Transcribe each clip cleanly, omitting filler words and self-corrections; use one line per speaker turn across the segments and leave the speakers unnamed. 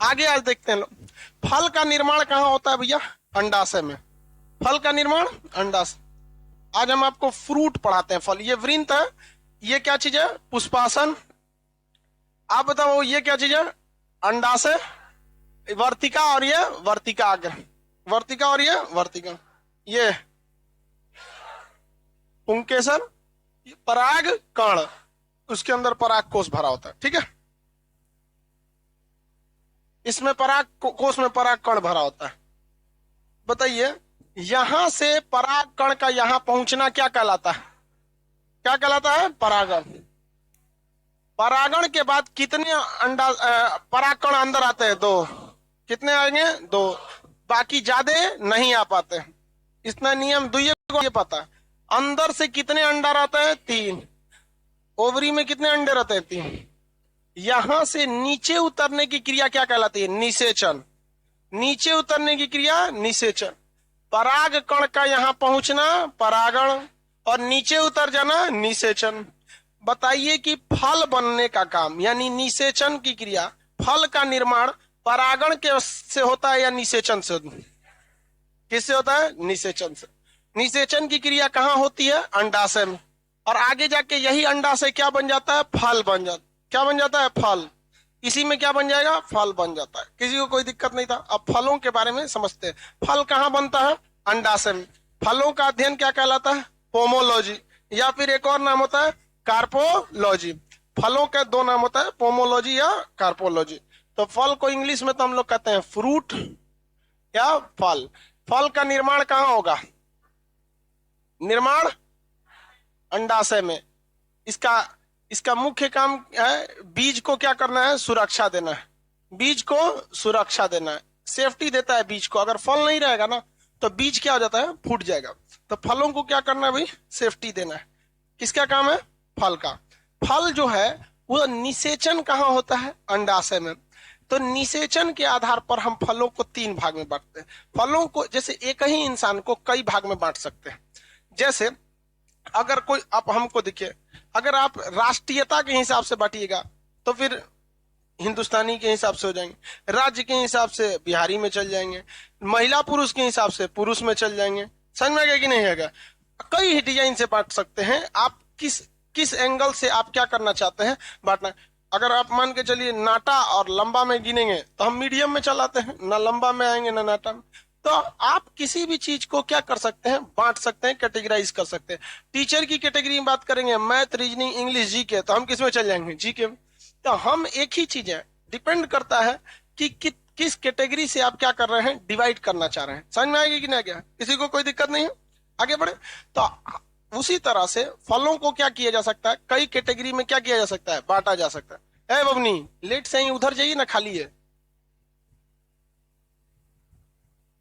आगे आज देखते हैं लोग। फल का निर्माण कहाँ होता है भैया? अंडाशय में। फल का निर्माण अंडाशय। आज हम आपको फ्रूट पढ़ाते हैं, फल। ये वृंत है, ये क्या चीज है? पुष्पासन। आप बताओ ये क्या चीज है? अंडाशय, वर्तिका, और ये वर्तिका आगे, वर्तिका और ये वर्तिका, ये पुंकेसर, पराग कण, उसके अंदर पराग कोष भरा होता है, ठीक है। इसमें पराग कोष में पराग कण भरा होता है। बताइए, यहां से पराग कण का यहां पहुंचना क्या कहलाता है? क्या कहलाता है? परागण। परागण के बाद कितने अंडा पराग कण अंदर आते हैं? 2। कितने आएंगे? 2। बाकी ज्यादा नहीं आ पाते। इतना नियम दुइये को ये पता है। अंदर से कितने अंडा रहते हैं? 3। ओवरी में कितने अंडे रहते हैं? 3। यहां से नीचे उतरने की क्रिया क्या कहलाती है? निषेचन। नीचे उतरने की क्रिया निषेचन। पराग कण का यहां पहुंचना परागण, और नीचे उतर जाना निषेचन। बताइए कि फल बनने का काम यानी निषेचन की क्रिया, फल का निर्माण परागण के से होता है या निषेचन से? किससे होता है? निषेचन से। निषेचन की क्रिया कहां होती है? अंडाशय में। और आगे जाके यही अंडाशय क्या बन जाता है? फल बन जाता। क्या बन जाता है? फल। इसी में क्या बन जाएगा? फल बन जाता है। किसी को कोई दिक्कत नहीं था। अब फलों के बारे में समझते हैं। फल कहां बनता है? अंडाशय में। फलों का अध्ययन क्या कहलाता है? पोमोलॉजी, या फिर एक और नाम होता है कार्पोलॉजी। फलों के 2 नाम होता है, पोमोलॉजी या कार्पोलॉजी। तो फल को इंग्लिश में तो हम लोग कहते हैं फ्रूट या फल। फल का निर्माण कहां होगा? निर्माण अंडाशय में। इसका इसका मुख्य काम है बीज को क्या करना है? सुरक्षा देना है। बीज को सुरक्षा देना है, सेफ्टी देता है बीज को। अगर फल नहीं रहेगा ना तो बीज क्या हो जाता है? फूट जाएगा। तो फलों को क्या करना है भाई? सेफ्टी देना है। किसका काम है? फल का। फल जो है वो निषेचन कहां होता है? अंडाशय में। तो निषेचन के आधार पर हम फलों को 3 भाग में बांटते हैं। फलों को जैसे एक ही इंसान को कई भाग में बांट सकते हैं। जैसे अगर कोई, आप हमको देखिए, अगर आप राष्ट्रीयता के हिसाब से बांटिएगा तो फिर हिंदुस्तानी के हिसाब से हो जाएंगे, राज्य के हिसाब से बिहारी में चल जाएंगे, महिला पुरुष के हिसाब से पुरुष में चल जाएंगे। समझ में आएगा कि नहीं आएगा? कई डिजाइन से बांट सकते हैं। आप किस किस एंगल से आप क्या करना चाहते हैं बांटना। अगर आप मान के चलिए नाटा और लंबा में गिनेंगे तो हम मीडियम में चलाते हैं, ना लंबा में आएंगे ना नाटा में। तो आप किसी भी चीज को क्या कर सकते हैं? बांट सकते हैं, कैटेगराइज कर सकते हैं। टीचर की कैटेगरी में बात करेंगे, मैथ, रीजनिंग, इंग्लिश, जीके, तो हम किस में चल जाएंगे? जीके में। तो हम एक ही चीज है, डिपेंड करता है कि किस कैटेगरी से आप क्या कर रहे हैं, डिवाइड करना चाह रहे हैं। समझ में आएगी कि नहीं आएगा? किसी को कोई दिक्कत नहीं है? आगे बढ़े। तो उसी तरह से फलों को क्या किया जा सकता है? कई कैटेगरी में क्या किया जा सकता है? बांटा जा सकता है। ए बबनी, लेट से ही उधर जाइए ना, खाली है।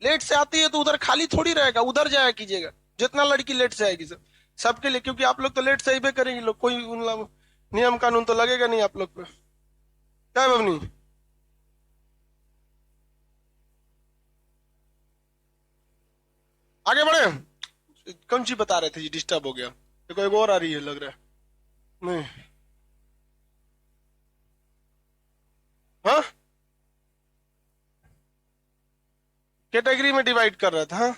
लेट से आती है तो उधर खाली थोड़ी रहेगा, उधर जाया कीजिएगा। जितना लड़की लेट से आएगी सब सबके लिए, क्योंकि आप लोग तो लेट से ही भी करेंगे लोग, कोई नियम कानून तो लगेगा नहीं आप लोग पे। क्या है बबनी? आगे बढ़े। कौन सी बता रहे थे जी? डिस्टर्ब हो गया। देखो एक और आ रही है लग रहा है। नहीं, हाँ, कैटेगरी में डिवाइड कर रहे थे। हाँ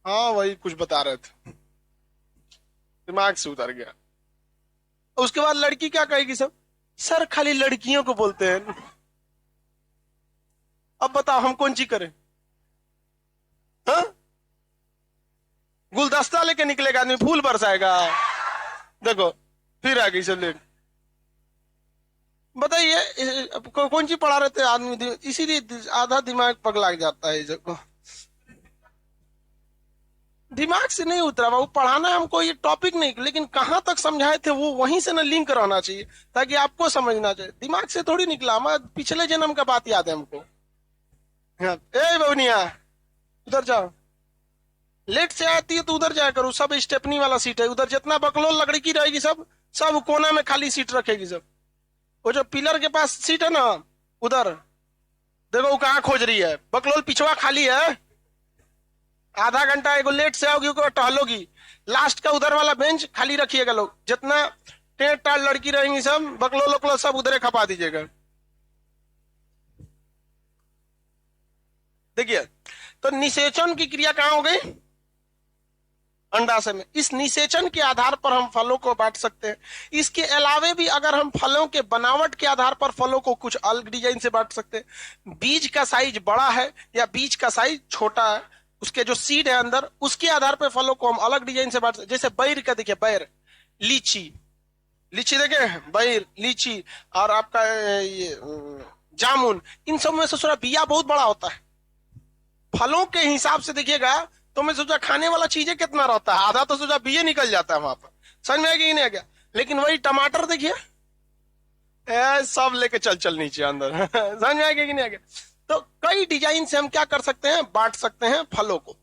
हाँ, वही कुछ बता रहे थे, दिमाग से उतर गया। उसके बाद लड़की क्या कहेगी? सब सर खाली लड़कियों को बोलते हैं। अब बताओ हम कौन सी करें? हाँ, गुलदस्ता लेके निकलेगा आदमी, फूल बरसाएगा। देखो फिर आ गई सब लेट। बताइए कौन सी पढ़ा रहे थे आदमी? इसीलिए आधा दिमाग पगला जाता है सबको। दिमाग से नहीं उतरा वो पढ़ाना हमको, ये टॉपिक नहीं, लेकिन कहां तक समझाए थे वो वहीं से ना लिंक रहना चाहिए ताकि आपको समझना चाहिए। दिमाग से थोड़ी निकला, हमारा पिछले जन्म का बात याद है हमको। हाँ, ए बवनिया उधर जाओ। लेट से आती है तो उधर जाया करो। सब स्टेपनी वाला सीट है उधर, जितना बकलोल लकड़ी की रहेगी सब सब कोना में खाली सीट रखेगी सब। वो जो पिलर के पास सीट है ना उधर, देखो वो कहाँ खोज रही है। बकलोल पिछवा खाली है। आधा घंटा एगो लेट से आओगी टहलोगी, लास्ट का उधर वाला बेंच खाली रखिएगा। लोग जितना टेढ़ टाढ़ लड़की रहेंगी सब बकलोल वकलोल सब उधरे खपा दीजिएगा। देखिए, तो निषेचन की क्रिया कहां हो गई? अंडाशय में। इस निषेचन के आधार पर हम फलों को बांट सकते हैं। इसके अलावे भी अगर हम फलों के बनावट के आधार पर फलों को कुछ अलग डिजाइन से बांट सकते हैं। बीज का साइज बड़ा है या बीज का साइज छोटा है, उसके जो सीड है अंदर, उसके आधार पर फलों को हम अलग डिजाइन से बांट सकते हैं। जैसे बैर का देखिए, बैर, लीची, लीची देखे, बैर, लीची, और आपका ये जामुन, इन सब में से थोड़ा बिया बहुत बड़ा होता है। फलों के हिसाब से देखिएगा तो मैं सोचा खाने वाला चीजें कितना रहता है, आधा तो सोचा बीए निकल जाता है वहां पर। समझ में आ गया कि नहीं आ गया? लेकिन वही टमाटर देखिए, सब लेके चल नीचे अंदर। समझ में आ गया कि नहीं आ गया? तो कई डिजाइन से हम क्या कर सकते हैं, बांट सकते हैं फलों को।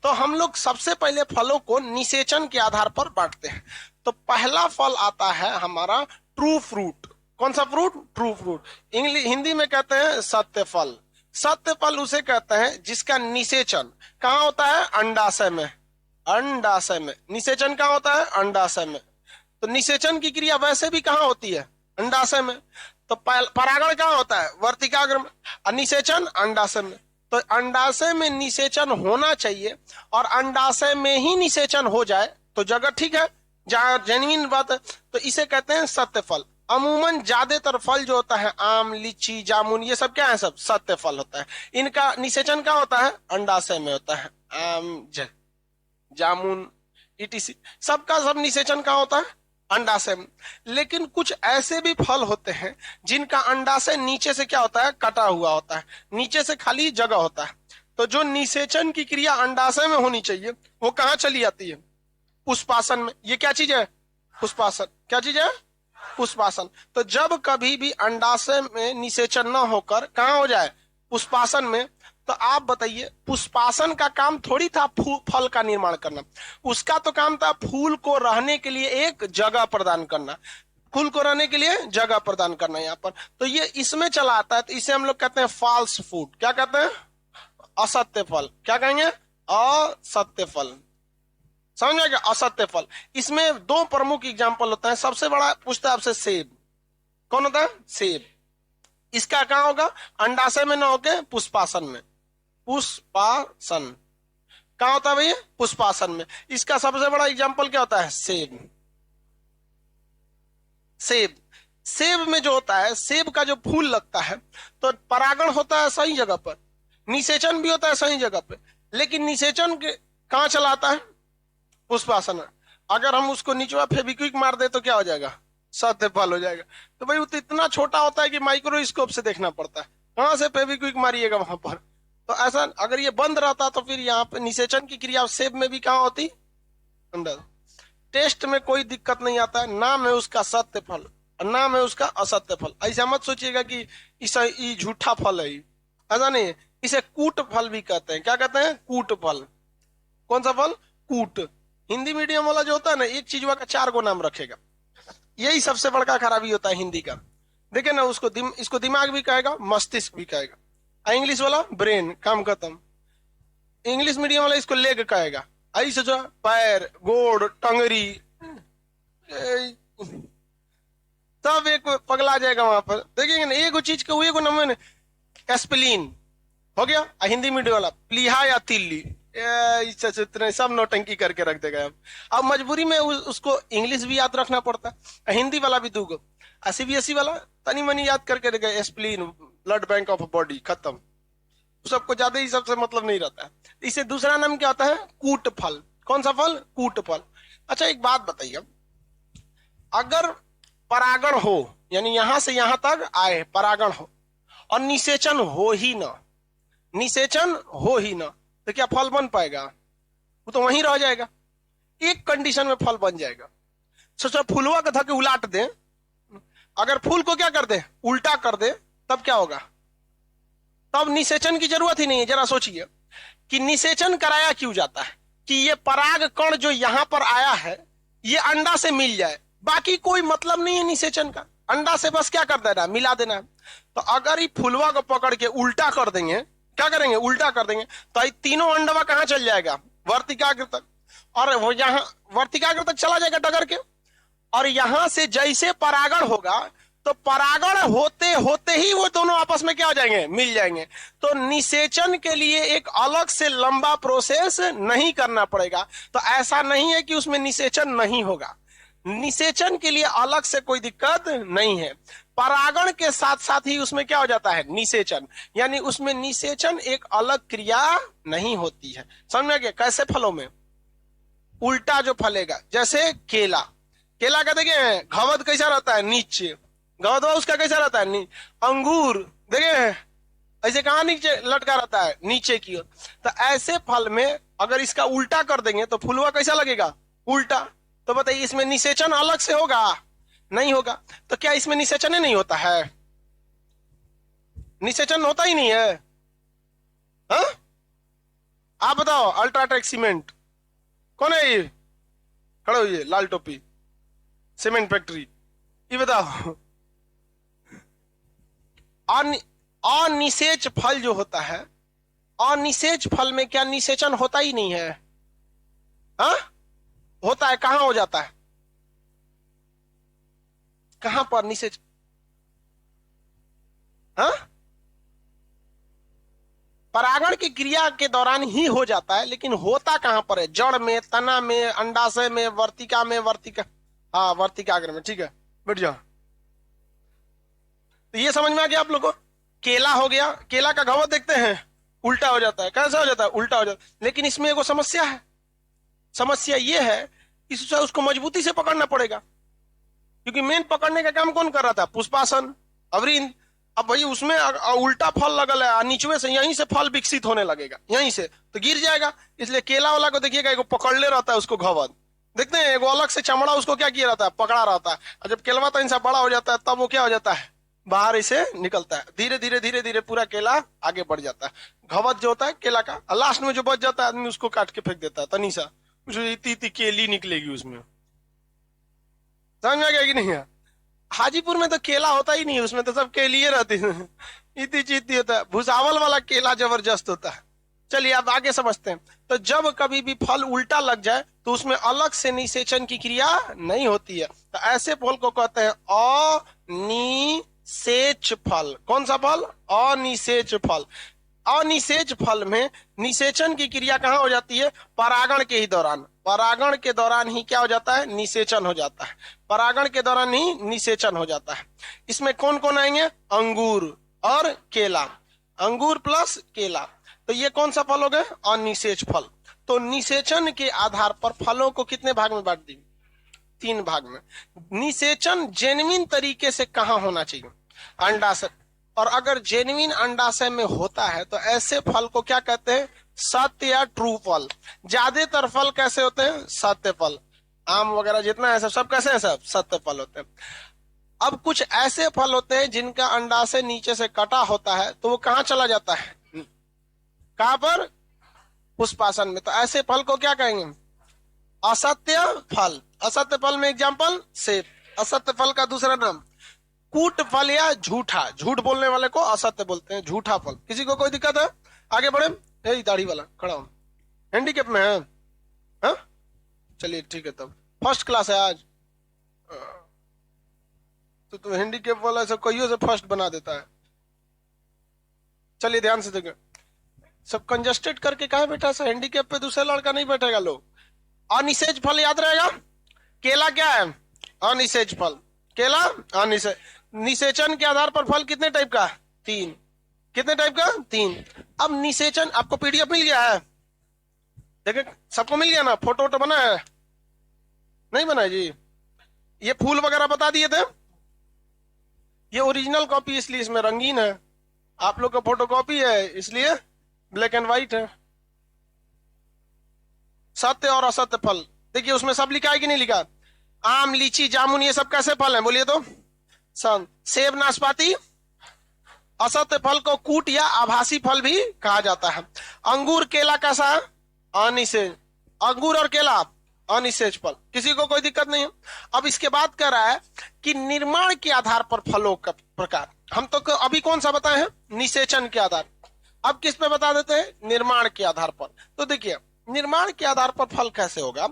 तो हम लोग सबसे पहले फलों को निषेचन के आधार पर बांटते हैं। तो पहला फल आता है हमारा ट्रू फ्रूट। कौन सा फ्रूट? True fruit. हिंदी में कहते हैं सत्य फल। सत्य फल उसे कहते हैं जिसका निषेचन कहां होता है? अंडाशय में। अंडाशय में। निषेचन कहां होता है? अंडाशय में। तो निषेचन की क्रिया वैसे भी कहां होती है? अंडाशय में। तो परागण कहां होता है? वर्तिकाग्र में। और निषेचन अंडाशय में। तो अंडाशय में निषेचन होना चाहिए, और अंडाशय में ही निषेचन हो जाए तो जगह ठीक है, जहां जेन्युइन बात है। तो इसे कहते हैं सत्य फल। अमूमन ज्यादातर फल जो होता है, आम, लीची, जामुन, ये सब क्या है? सब सत्य फल होता है। इनका निषेचन कहां होता है? अंडाशय में होता है। आम, जामुन, ईटीसी, सबका सब निषेचन कहां होता है? अंडाशय में। लेकिन कुछ ऐसे भी फल होते हैं जिनका अंडाशय नीचे से क्या होता है? कटा हुआ होता है, नीचे से खाली जगह होता है। तो जो निषेचन की क्रिया अंडाशय में होनी चाहिए वो कहां चली जाती है? पुष्पासन में। ये क्या चीज है? पुष्पासन। क्या चीज है? पुष्पासन। तो जब कभी भी अंडाशय में निषेचन न होकर कहां हो जाए? पुष्पासन में। तो आप बताइए, पुष्पासन का काम थोड़ी था फल का निर्माण करना, उसका तो काम था फूल को रहने के लिए एक जगह प्रदान करना, फूल को रहने के लिए जगह प्रदान करना यहाँ पर। तो ये इसमें चला आता है, तो इसे हम लोग कहते हैं फॉल्स फ्रूट। क्या कहते हैं? असत्य फल। क्या कहेंगे? असत्य फल। समझ में गया? असत्य फल। इसमें दो प्रमुख एग्जाम्पल होता है। सबसे बड़ा पूछता है आपसे सेब। कौन होता है? सेब। इसका कहां होगा? अंडाशय में ना होके पुष्पासन में। पुष्पासन कहां होता है भैया? पुष्पासन में। इसका सबसे बड़ा एग्जाम्पल क्या होता है? सेब। सेब, सेब में जो होता है, सेब का जो फूल लगता है तो परागण होता है सही जगह पर, निषेचन भी होता है सही जगह पर, लेकिन निषेचन के कहां चलाता है? पुष्पासन। अगर हम उसको नीचवा फेविक्विक मार दे तो क्या हो जाएगा? सत्य फल हो जाएगा। तो भाई वो तो इतना छोटा होता है कि माइक्रोस्कोप से देखना पड़ता है, कहां से फेविक्विक मारिएगा वहां पर। तो ऐसा अगर ये बंद रहता तो फिर यहाँ पे निषेचन की क्रिया सेब में भी कहां होती? अंदर। टेस्ट में कोई दिक्कत नहीं आता है, नाम है उसका सत्य फल और नाम है उसका असत्य फल। ऐसा मत सोचिएगा कि इसे झूठा फल है, ऐसा नहीं है। इसे कूट फल भी कहते हैं। क्या कहते हैं? कूट फल। कौन सा फल? कूट। हिंदी मीडियम वाला जो होता है ना, एक चीज का 4 गो नाम रखेगा। यही सबसे बड़का खराबी होता है हिंदी का। देखे ना, इसको दिमाग भी कहेगा, मस्तिष्क भी कहेगा। इंग्लिश वाला ब्रेन, काम खत्म। इंग्लिश मीडियम वाला इसको लेग कहेगा। ऐसे जो पैर, गोड़, टंगरी, सब एक पगला जाएगा वहां पर। देखेंगे ना, एगो चीज के एगो नाम है, एस्प्लीन हो गया। हिंदी मीडियम वाला प्लीहा या तिल्ली, सब नौटंकी करके रख देगा। अब मजबूरी में उसको इंग्लिश भी याद रखना पड़ता है, हिंदी वाला भी दूगो। सीबीएसई वाला तनी मनी याद करके रखेगा, एस्प्लीन, ब्लड बैंक ऑफ बॉडी, खत्म। सबको ज्यादा ही सबसे मतलब नहीं रहता है। इसे दूसरा नाम क्या होता है? कूट फल। कौन सा फल? कूट फल। अच्छा एक बात बताइए, अगर परागण हो, यानी यहां से यहां तक आए परागण हो, और निषेचन हो ही ना, निषेचन हो ही ना, तो क्या फल बन पाएगा? वो तो वहीं रह जाएगा। एक कंडीशन में फल बन जाएगा। सोचो फूलवा का था कि उलाट दे, अगर फूल को क्या कर दे? उल्टा कर दे, तब क्या होगा? तब निषेचन की जरूरत ही नहीं है। जरा सोचिए कि निषेचन कराया क्यों जाता है? कि ये पराग कण जो यहां पर आया है ये अंडा से मिल जाए, बाकी कोई मतलब नहीं है निषेचन का। अंडा से बस क्या कर देना? मिला देना। तो अगर ये फुलवा को पकड़ के उल्टा कर देंगे, क्या करेंगे? उल्टा कर देंगे, तो ये तीनों अंडवा कहां चल जाएगा? वर्तिकाग्र तक। और वो यहां वर्तिकाग्र तक चला जाएगा डगर के, और यहां से जैसे परागण होगा तो परागण होते होते ही वो दोनों आपस में क्या हो जाएंगे, मिल जाएंगे। तो निषेचन के लिए एक अलग से लंबा प्रोसेस नहीं करना पड़ेगा। तो ऐसा नहीं है कि उसमें निषेचन नहीं होगा, निषेचन के लिए अलग से कोई दिक्कत नहीं है। परागण के साथ साथ ही उसमें क्या हो जाता है, निषेचन, यानी उसमें निषेचन एक अलग क्रिया नहीं होती है। समझ में गया? कैसे फलों में उल्टा जो फलेगा, जैसे केला, केला का देखिए घवद कैसा रहता है, नीचे घवद उसका कैसा रहता है, अंगूर देखिए ऐसे कहां नीचे लटका रहता है, नीचे की ओर। तो ऐसे फल में अगर इसका उल्टा कर देंगे तो फुलवा कैसा लगेगा, उल्टा। तो बताइए इसमें निषेचन अलग से होगा, नहीं होगा। तो क्या इसमें निषेचन ही नहीं होता है, निषेचन होता ही नहीं है? हा? आप बताओ, अल्ट्राटेक सीमेंट कौन है ये, खड़े हुई लाल टोपी, सीमेंट फैक्ट्री, ये बताओ। अनिषेच फल जो होता है, अनिषेच फल में क्या निषेचन होता ही नहीं है? हा? होता है, कहां हो जाता है, कहां पर निषेच? हा? परागण की क्रिया के दौरान ही हो जाता है, लेकिन होता कहां पर है, जड़ में, तना में, अंडाशय में, वर्तिका में, हाँ वर्तिकाग्र में। ठीक है, बैठ जाओ। तो ये समझ में आ गया आप लोगों को? केला हो गया, केला का घवद देखते हैं उल्टा हो जाता है, कैसा हो जाता है, उल्टा हो जाता है। लेकिन इसमें एगो समस्या है, समस्या ये है कि उसको मजबूती से पकड़ना पड़ेगा, क्योंकि मेन पकड़ने का काम कौन कर रहा था, पुष्पासन, अवरिंद। अब भाई उसमें उल्टा फल लगल है, नीचवे से यहीं से फल विकसित होने लगेगा, यहीं से तो गिर जाएगा। इसलिए केला वाला को देखिएगा, एगो पकड़ ले रहता है उसको घवद, देखते हैं एगो अलग से चमड़ा उसको क्या किया रहता है, पकड़ा रहता है। और जब केलवा तो इनसा बड़ा हो जाता है तब वो क्या हो जाता है, बाहर इसे निकलता है, धीरे धीरे धीरे धीरे पूरा केला आगे बढ़ जाता है। घवद जो होता है केला का, लास्ट में जो बच जाता है आदमी उसको काट के फेंक देता है, तनी सा इतनी इतनी केली निकलेगी उसमें। समझ में आ गया कि नहीं है? हाजीपुर में तो केला होता ही नहीं, उसमें तो सब केलिए रहती है, इतनी चीती होता है, भुसावल वाला केला जबरदस्त होता है। चलिए अब आगे समझते हैं। तो जब कभी भी फल उल्टा लग जाए तो उसमें अलग से निषेचन की क्रिया नहीं होती है। तो ऐसे फल को कहते हैं अनिषेच फल। कौन सा फल? अनिषेच फल। अनिषेच फल में निषेचन की क्रिया कहां हो जाती है? परागण के ही दौरान। परागण के दौरान ही क्या हो जाता है? निषेचन हो जाता है। परागण के दौरान ही निषेचन हो जाता है। इसमें कौन कौन आएंगे? अंगूर और केला, अंगूर प्लस केला। तो ये कौन सा फल हो गए? अनिषेच फल। तो निषेचन के आधार पर फलों को कितने भाग में बांट दी? 3 भाग में। निषेचन जेन्युइन तरीके से कहां होना चाहिए? अंडाशय। और अगर जेन्युइन अंडाशय में होता है तो ऐसे फल को क्या कहते हैं? सत्य या ट्रू फल। ज्यादातर फल कैसे होते हैं? सत्य फल। आम वगैरह जितना है सब कैसे हैं? सब सत्य फल होते हैं। अब कुछ ऐसे फल होते हैं जिनका अंडाशय नीचे से कटा होता है, तो वो कहां चला जाता है? कहां पर? पुष्पासन में। तो ऐसे फल को क्या कहेंगे? असत्य फल। असत्य फल में एग्जाम्पल सेब। असत्य फल का दूसरा नाम कूट फल या झूठा। झूठ बोलने वाले को असत्य बोलते हैं, झूठा फल। किसी को कोई दिक्कत है? आगे बढ़े। यही दाढ़ी वाला खड़ा हो, हैंडीकेप में है? हाँ? चलिए ठीक है, तब फर्स्ट क्लास है आज तो हैंडीकेप वाला सब कहियो से फर्स्ट बना देता है। चलिए ध्यान से देखें, सब कंजस्टेड करके कहा बैठा है? हैंडीकेप पे दूसरा लड़का नहीं बैठेगा लोग। अनिषेच फल याद रहेगा। केला क्या है? अनिषेच फल। केला अनिषेच। निषेचन के आधार पर फल कितने टाइप का? 3। कितने टाइप का? 3। अब निषेचन आपको पीडीएफ मिल गया है? देखे सबको मिल गया ना? फोटो वोटो बना है? नहीं बना है जी? ये फूल वगैरह बता दिए थे। ये ओरिजिनल कॉपी इसलिए इसमें रंगीन है, आप लोग का फोटो कॉपी है इसलिए ब्लैक एंड व्हाइट है। सत्य और असत्य फल देखिए उसमें सब लिखा है कि नहीं लिखा? आम, लीची, जामुन ये सब कैसे फल हैं बोलिए तो? सेब, नाशपाती। असत्य फल को कूट या आभासी फल भी कहा जाता है। अंगूर, केला कैसा है? अनिषेच। अंगूर और केला अनिषेच फल। किसी को कोई दिक्कत नहीं है? अब इसके बाद कह रहा है कि निर्माण के आधार पर फलों का प्रकार। हम तो अभी कौन सा बताए हैं? निषेचन के आधार। अब किस पे बता देते हैं? निर्माण के आधार पर। तो देखिए निर्माण के आधार पर फल कैसे होगा?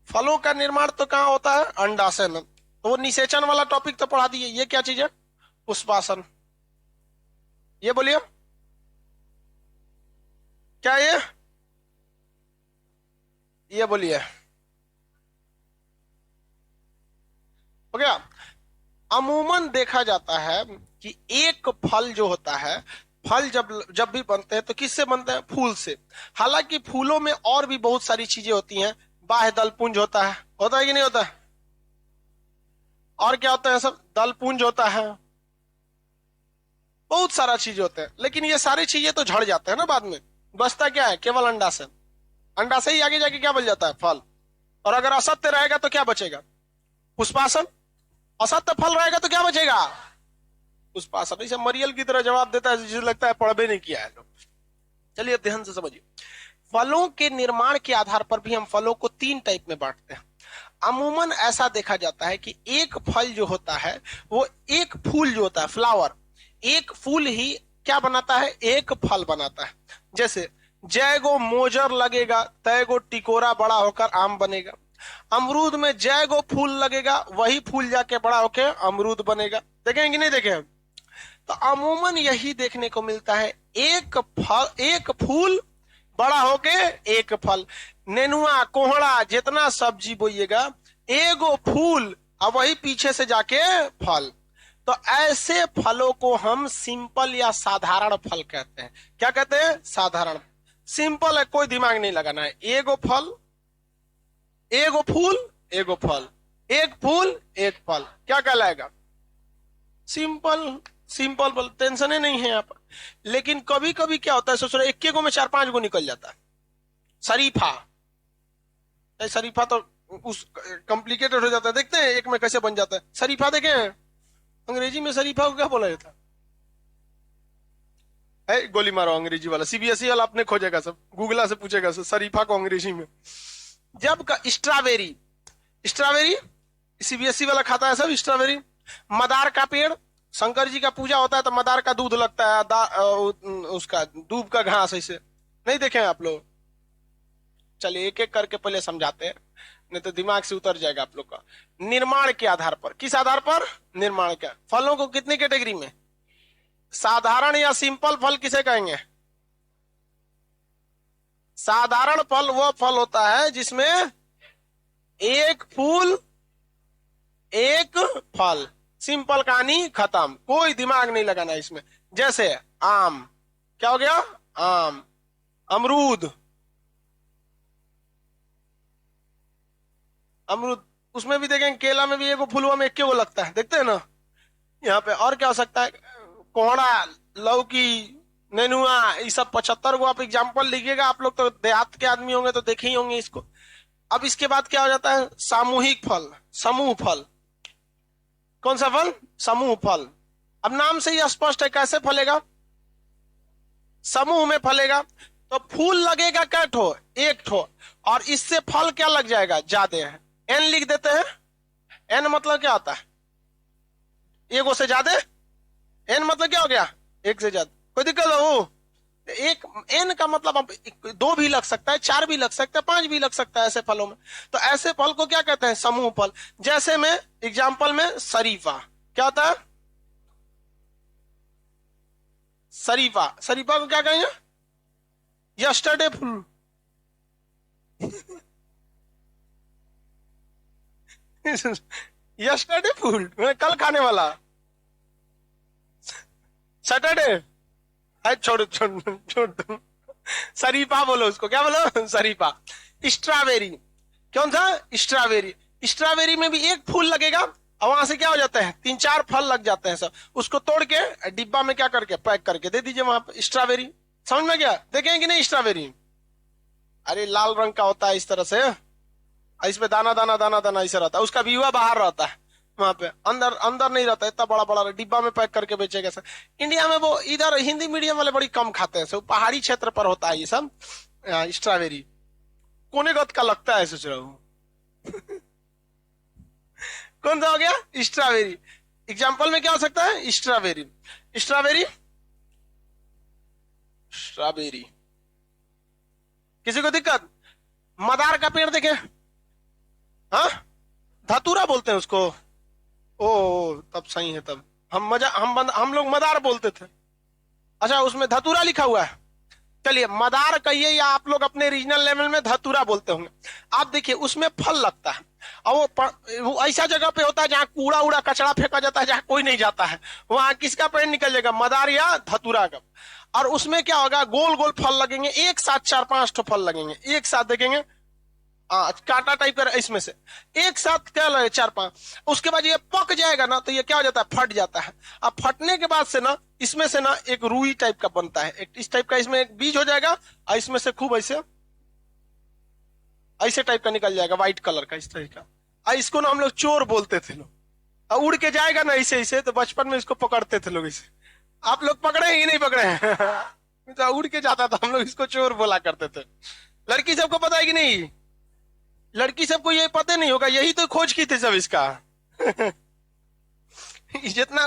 फलों का निर्माण तो कहां होता है? अंडाशय में। तो वो निषेचन वाला टॉपिक तो पढ़ा दिए। ये क्या चीज है? पुष्पासन। ये बोलिए क्या ये बोलिए हो गया। अमूमन देखा जाता है कि एक फल जो होता है, फल जब जब भी बनते हैं तो किससे बनते हैं? फूल से। हालांकि फूलों में और भी बहुत सारी चीजें होती हैं। बाह्य दल पुंज होता है कि नहीं होता है? और क्या होता है? सब दल पुंज होता है, बहुत सारा चीज होते हैं। लेकिन ये सारी चीजें तो झड़ जाते हैं ना बाद में। बचता क्या है? केवल अंडा से। अंडा से ही आगे जाके क्या बन जाता है? फल। और अगर असत्य रहेगा तो क्या बचेगा? पुष्पासन। असत्य फल रहेगा तो क्या बचेगा? पुष्पासन। इसे मरियल की तरह जवाब देता है जिसे लगता है पढ़ नहीं किया है लोग। चलिए ध्यान से समझिए। फलों के निर्माण के आधार पर भी हम फलों को 3 टाइप में बांटते हैं। अमूमन ऐसा देखा जाता है कि एक फल जो होता है, वो एक फूल जो होता है, फ्लावर, एक फूल ही क्या बनाता है? एक फल बनाता है। जैसे जय गो मोजर लगेगा, तय गो टिकोरा बड़ा होकर आम बनेगा। अमरूद में जय गो फूल लगेगा, वही फूल जाके बड़ा होकर अमरूद बनेगा। देखेंगे नहीं देखे? तो अमूमन यही देखने को मिलता है, एक फल, एक फूल बड़ा होके एक फल। नेनुआ कोहड़ा जितना सब्जी बोइएगा, एगो फूल और वही पीछे से जाके फल। तो ऐसे फलों को हम सिंपल या साधारण फल कहते हैं। क्या कहते हैं? साधारण। सिंपल है, कोई दिमाग नहीं लगाना है। एगो फल, एगो फूल, एगो फल, एक फूल एक फल, क्या कहलाएगा? सिंपल। सिंपल बल, टेंशन ही नहीं है यहाँ पर। लेकिन कभी कभी क्या होता है, सोच रहे 1 गो में 4-5 गो निकल जाता है। शरीफा, शरीफा तो उस कॉम्प्लिकेटेड हो जाता है। देखते हैं एक में कैसे बन जाता है शरीफा। देखे हैं अंग्रेजी में शरीफा को क्या बोला जाता है? गोली मारो अंग्रेजी वाला, सीबीएसई वाला अपने खोजेगा, सब गूगला से पूछेगा सब शरीफा को अंग्रेजी में। जब का स्ट्रॉबेरी, स्ट्रॉबेरी सीबीएसई वाला खाता है सब स्ट्रॉबेरी। मदार का पेड़, शंकर जी का पूजा होता है तो मदार का दूध लगता है, उसका दूब का घास ऐसे। नहीं देखे आप लोग? चलिए एक एक करके पहले समझाते हैं, नहीं तो दिमाग से उतर जाएगा आप लोग का। निर्माण के आधार पर, किस आधार पर? निर्माण के। फलों को कितनी कैटेगरी में? साधारण या सिंपल फल किसे कहेंगे? साधारण फल वो फल होता है जिसमें एक फूल एक फल। सिंपल कहानी खत्म, कोई दिमाग नहीं लगाना इसमें। जैसे आम, क्या हो गया? आम। अमरूद, अमरूद उसमें भी देखेंगे, केला में भी एक फूलवा में 1 गो लगता है, देखते हैं ना यहाँ पे। और क्या हो सकता है? कोहड़ा, लौकी, नेनुआ, ये सब 75 गो आप एग्जाम्पल लिखिएगा। आप लोग तो देहात के आदमी होंगे तो देखे ही होंगे इसको। अब इसके बाद क्या हो जाता है? सामूहिक फल, समूह फल। कौन सा फल? समूह फल। अब नाम से ही स्पष्ट है कैसे फलेगा? समूह में फलेगा। तो फूल लगेगा कै ठो? 1 ठो। और इससे फल क्या लग जाएगा? ज्यादा है। एन लिख देते हैं। एन मतलब क्या होता है? 1 से ज्यादा। एन मतलब क्या हो गया? 1 से ज्यादा। कोई दिक्कत हो? एक एन का मतलब अब 2 भी लग सकता है, 4 भी लग सकता है, 5 भी लग सकता है ऐसे फलों में। तो ऐसे फल को क्या कहते हैं? समूह फल। जैसे में एग्जाम्पल में शरीफा, क्या होता है? शरीफा, शरीफा को क्या कहेंगे? यस्टरडे फूल। यस्टरडे फूल, कल खाने वाला। सैटरडे, छोड़ छोड़ छोड़ दो। शरीफा बोलो उसको, क्या बोलो? शरीफा। स्ट्रॉबेरी, कौन सा? स्ट्रॉबेरी। स्ट्रॉबेरी में भी 1 फूल लगेगा और वहां से क्या हो जाता है? 3-4 फल लग जाते हैं सब। उसको तोड़ के डिब्बा में क्या करके पैक करके दे दीजिए वहां पर। स्ट्रॉबेरी समझ में गया? देखें कि नहीं स्ट्रॉबेरी? अरे लाल रंग का होता है इस तरह से, इसमें दाना दाना दाना दाना ऐसा रहता है। उसका बीवा बाहर रहता है, वहां पे अंदर अंदर नहीं रहता। इतना बड़ा बड़ा डिब्बा में पैक करके बेचेगा सर। इंडिया में वो इधर हिंदी मीडियम वाले बड़ी कम खाते हैं, सब पहाड़ी क्षेत्र पर होता है ये सब। स्ट्रॉबेरी कोने गत का लगता है, सोच रहा हूँ। कौन सा हो गया? स्ट्रॉबेरी। एग्जाम्पल में क्या हो सकता है? Strawberry, strawberry, strawberry. किसी को दिक्कत? मदार का पेड़ देखे, हाँ धतूरा बोलते हैं उसको। ओ तब सही है। तब हम लोग मदार बोलते थे। अच्छा, उसमें धतूरा लिखा हुआ है। चलिए मदार कहिए, या आप लोग अपने रीजनल लेवल में धतूरा बोलते होंगे। आप देखिए उसमें फल लगता है, और वो ऐसा जगह पे होता है जहां कूड़ा उड़ा कचरा फेंका जाता है, जहां कोई नहीं जाता है, वहां किसका पेड़ निकल जाएगा? मदार या धतूरा का। और उसमें क्या होगा? गोल गोल फल लगेंगे, एक साथ 4-5 ठो फल लगेंगे एक साथ, देखेंगे कांटा टाइप का इसमें से एक साथ क्या लगे 4-5। उसके बाद ये पक जाएगा ना, तो ये क्या हो जाता है? फट जाता है। अब फटने के बाद से ना इसमें से ना एक रुई टाइप का बनता है, एक इस टाइप का, इसमें एक बीज हो जाएगा, और इसमें से खूब ऐसे ऐसे टाइप का निकल जाएगा, व्हाइट कलर का इस तरह का। और इसको ना हम लोग चोर बोलते थे लोग। और उड़ के जाएगा ना ऐसे ऐसे, तो बचपन में इसको पकड़ते थे लोग इसे। आप लोग पकड़े हैं कि नहीं पकड़े हैं? तो उड़ के जाता था, हम लोग इसको चोर बोला करते थे। लड़की सबको पता है कि नहीं? लड़की सबको ये पता नहीं होगा, यही तो खोज की थी सब इसका। जितना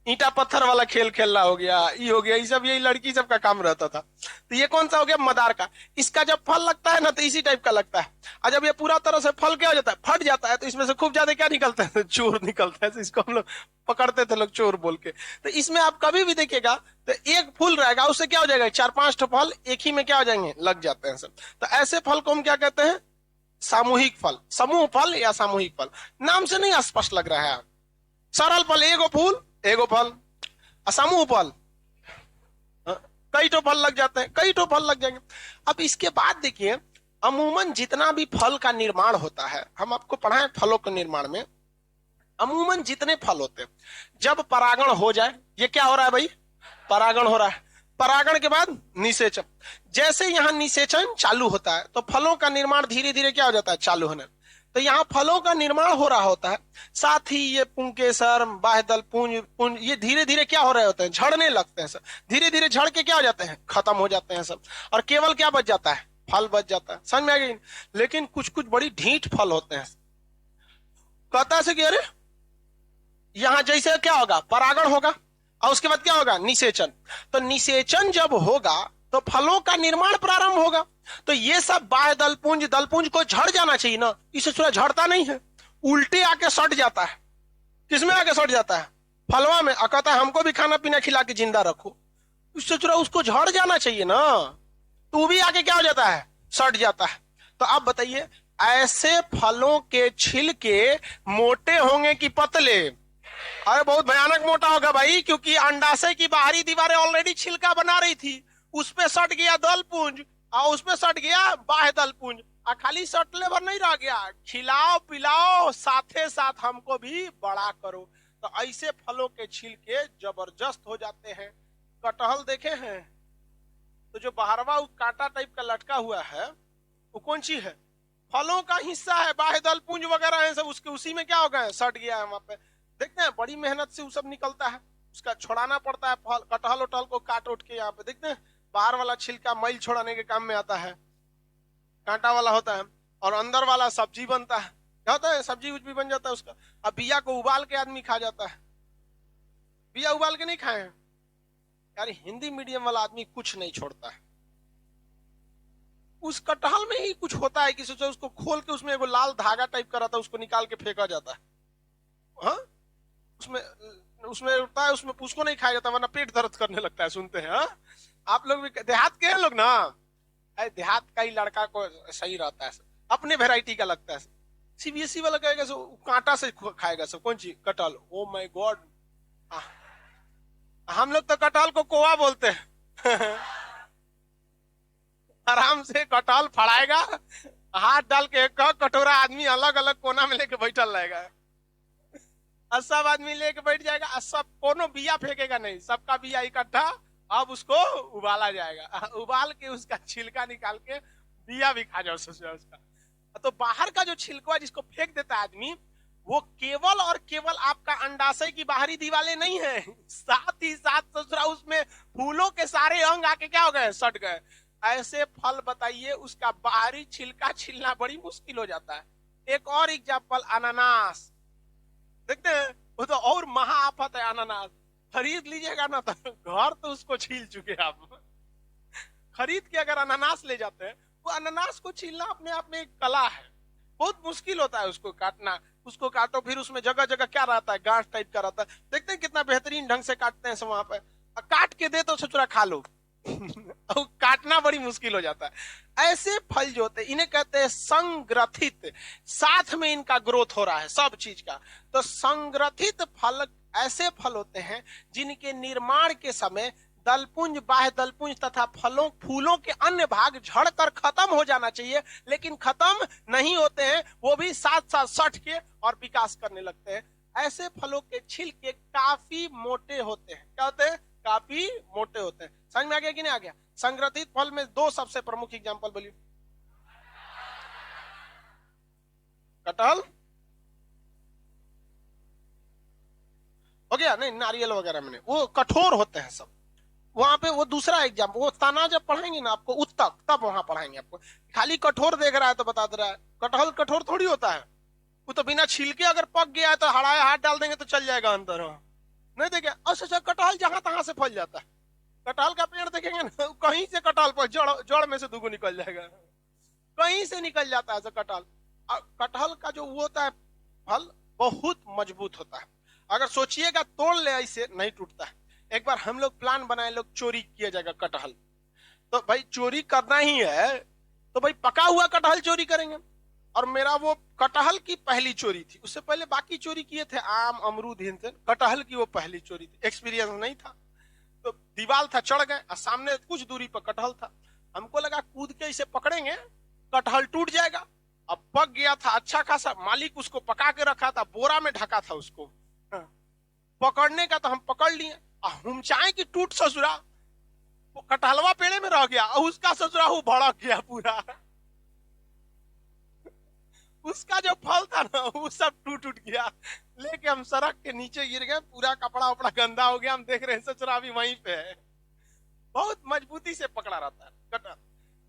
ईंटा पत्थर वाला खेल खेलना हो गया, ये हो गया, ये सब यही लड़की सब का काम रहता था। तो ये कौन सा हो गया? मदार का। इसका जब फल लगता है ना, तो इसी टाइप का लगता है। और जब ये पूरा तरह से फल क्या हो जाता है? फट जाता है, तो इसमें से खूब ज्यादा क्या निकलता है? चोर निकलता है। तो इसको हम लोग पकड़ते थे लोग चोर बोल के। तो इसमें आप कभी भी देखिएगा तो एक फूल रहेगा, उससे क्या हो जाएगा? 4-5 ठो फल एक ही में क्या हो जाएंगे? लग जाते हैं सब। तो ऐसे फल को हम क्या कहते हैं? सामूहिक फल, समूह फल या सामूहिक फल। नाम से नहीं स्पष्ट लग रहा है? सरल फल एगो फूल एगो फल, समूह फल कई ठो फल लग जाते हैं, कई ठो फल लग जाएंगे। अब इसके बाद देखिए, अमूमन जितना भी फल का निर्माण होता है, हम आपको पढ़ाएं फलों के निर्माण में, अमूमन जितने फल होते हैं, जब परागण हो जाए, ये क्या हो रहा है भाई? परागण हो रहा है। परागण के बाद निषेचन। जैसे यहां निषेचन चालू होता है, तो फलों का निर्माण धीरे धीरे क्या हो जाता है? चालू होने। तो यहाँ फलों का निर्माण हो रहा होता है, साथ ही ये पुंकेसर, बाह्यदल पुंज पुंज, ये धीरे धीरे क्या हो रहे होते हैं? झड़ने लगते हैं सब। धीरे धीरे झड़ के क्या हो जाते हैं? खत्म हो जाते हैं सब। और केवल क्या बच जाता है? फल बच जाता है। समझ में आ गई? लेकिन कुछ कुछ बड़ी ढीठ फल होते हैं। कहता है कि अरे यहां जैसे क्या होगा? परागण होगा, और उसके बाद क्या होगा? निषेचन। तो निषेचन जब होगा, तो फलों का निर्माण प्रारंभ होगा। तो ये सब बाह्य दलपुंज को झड़ जाना चाहिए ना, इसे थोड़ा झड़ता नहीं है, उल्टे आके सट जाता है। किसमें आके सट जाता है? फलवा में। कहता है हमको भी खाना पीना खिला के जिंदा रखो। इससे थोड़ा उसको झड़ जाना चाहिए ना, तो वो भी आके क्या हो जाता है? सट जाता है। तो आप बताइए, ऐसे फलों के छिलके मोटे होंगे कि पतले? अरे बहुत भयानक मोटा होगा भाई, क्योंकि अंडाशय की बाहरी दीवारें ऑलरेडी छिलका बना रही थी, उस पे सट गया दल पुंज, और उसमें सट गया बाह्य दल पुंज। और खाली सटले भर नहीं रह गया, खिलाओ पिलाओ साथे साथ हमको भी बड़ा करो। तो ऐसे फलों के छिलके जबरदस्त हो जाते हैं। कटहल देखे हैं? तो जो बाहरवा कांटा टाइप का लटका हुआ है, वो कौन सी है? फलों का हिस्सा है, बाह्य दल पुंज वगैरह है सब, उसके उसी में क्या हो गया? सट गया है वहां पे। देखते हैं बड़ी मेहनत से वो सब निकलता है, उसका छोड़ाना पड़ता है। फल कटहल उटहल को काट उठ के यहाँ पे देखते हैं, बाहर वाला छिलका मैल छोड़ाने के काम में आता है, कांटा वाला होता है। और अंदर वाला सब्जी बनता है, क्या होता है? सब्जी कुछ भी बन जाता है उसका। अब बिया को उबाल के आदमी खा जाता है। बिया उबाल के नहीं खाए हैं यार? हिंदी मीडियम वाला आदमी कुछ नहीं छोड़ता है। उस कटहल में ही कुछ होता है कि सोचो उसको खोल के उसमें एगो लाल धागा टाइप का रहता है, उसको निकाल के फेंका जाता है। हाँ, उसमें उसमें होता है, उसमें उसको नहीं खाया जाता, वरना पेट दर्द करने लगता है। सुनते हैं? हाँ? आप लोग भी देहात के हैं लोग ना? देहात का ही लड़का को सही रहता है, अपने वेराइटी का लगता है। सीबीएसई वाला कहेगा सो कांटा से खाएगा सब। कौन सी? कटहल। ओ माय गॉड, हम लोग तो कटहल को कोवा बोलते हैं। आराम से कटहल फड़ाएगा, हाथ डाल के एक कटोरा आदमी अलग अलग कोना में लेके बैठल रहेगा, और सब आदमी लेके बैठ जाएगा, और सब कोनो बिया फेंकेगा नहीं, सबका बिया इकट्ठा। अब उसको उबाला जाएगा, उबाल के उसका छिलका निकाल के बिया भी खा जाओ उसका। तो बाहर का जो छिलका जिसको फेंक देता है आदमी, वो केवल और केवल आपका अंडाशय की बाहरी दीवारें नहीं है, साथ ही साथ ससुरा उसमें फूलों के सारे अंग आके क्या हो गए? सट गए। ऐसे फल बताइए, उसका बाहरी छिलका छिलना बड़ी मुश्किल हो जाता है। एक और एग्जाम्पल, अनानास। देखते हैं, वो तो और महाआफत है अनानास। खरीद लीजिएगा ना, तो घर तो उसको छील चुके आप। खरीद के अगर अनानास ले जाते हैं, वो अनानास को छीलना अपने आप में एक कला है, बहुत मुश्किल होता है उसको काटना। उसको काटो, फिर उसमें जगह जगह क्या रहता है, गांठ टाइप का रहता है, देखते हैं कितना बेहतरीन ढंग से काटते हैं सब वहां पे। काट के दे तो सचुरा खा लो। और काटना बड़ी मुश्किल हो जाता है। ऐसे फल जो होते हैं इन्हें कहते हैं संग्रथित, साथ में इनका ग्रोथ हो रहा है सब चीज का। तो संग्रथित फल ऐसे फल होते हैं जिनके निर्माण के समय दलपुंज, बाह्य दलपुंज तथा फलों फूलों के अन्य भाग झड़कर खत्म हो जाना चाहिए, लेकिन खत्म नहीं होते हैं, वो भी साथ साथ सट के और विकास करने लगते हैं। ऐसे फलों के छिलके काफी मोटे होते हैं। क्या होते हैं? काफी मोटे होते हैं। समझ में आ गया कि नहीं आ गया? संग्रथित फल में दो सबसे प्रमुख एग्जांपल बोलिए। कटहल हो गया, नहीं नारियल वगैरह में नहीं, वो कठोर होते हैं सब। वहां पे वो दूसरा एग्जाम्पल, वो तना जब पढ़ाएंगे ना आपको उत्तक, तब वहां पढ़ाएंगे आपको। खाली कठोर देख रहा है तो बता दे रहा है, कटहल कठोर थोड़ी होता है। वो तो बिना छिलके अगर पक गया है तो हड़ाए हाथ डाल देंगे तो चल जाएगा अंदर। नहीं देखे? अच्छा, कटहल जहां तहां से फल जाता है। कटहल का पेड़ देखेंगे ना, कहीं से कटहल पर जड़ जड़ में से दुगो निकल जाएगा, कहीं से निकल जाता है कटहल। कटहल का जो वो होता है फल बहुत मजबूत होता है। अगर सोचिएगा तोड़ ले ऐसे नहीं टूटता है। एक बार हम लोग प्लान बनाए, लोग चोरी किया जाएगा कटहल, तो भाई चोरी करना ही है तो भाई पका हुआ कटहल चोरी करेंगे। और मेरा वो कटहल की पहली चोरी थी, उससे पहले बाकी चोरी किए थे आम अमरूद हिंद, कटहल की वो पहली चोरी थी, एक्सपीरियंस नहीं था। तो दीवार था, चढ़ गए और सामने कुछ दूरी पर कटहल था। हमको लगा कूद के इसे पकड़ेंगे कटहल टूट जाएगा। अब पक गया था अच्छा खासा, मालिक उसको पका के रखा था, बोरा में ढका था उसको। हाँ। पकड़ने का तो हम पकड़ लिए, हम चाहे कि टूट ससुरा, वो कटहलवा पेड़े में रह गया और उसका ससुरा वो भड़क गया पूरा। उसका जो फल था ना वो सब टूट टूट गया, लेके हम सड़क के नीचे गिर गए, पूरा कपड़ा उपड़ा गंदा हो गया। हम देख रहे हैं ससुरा भी वहीं पे है। बहुत मजबूती से पकड़ा रहता है कटहल।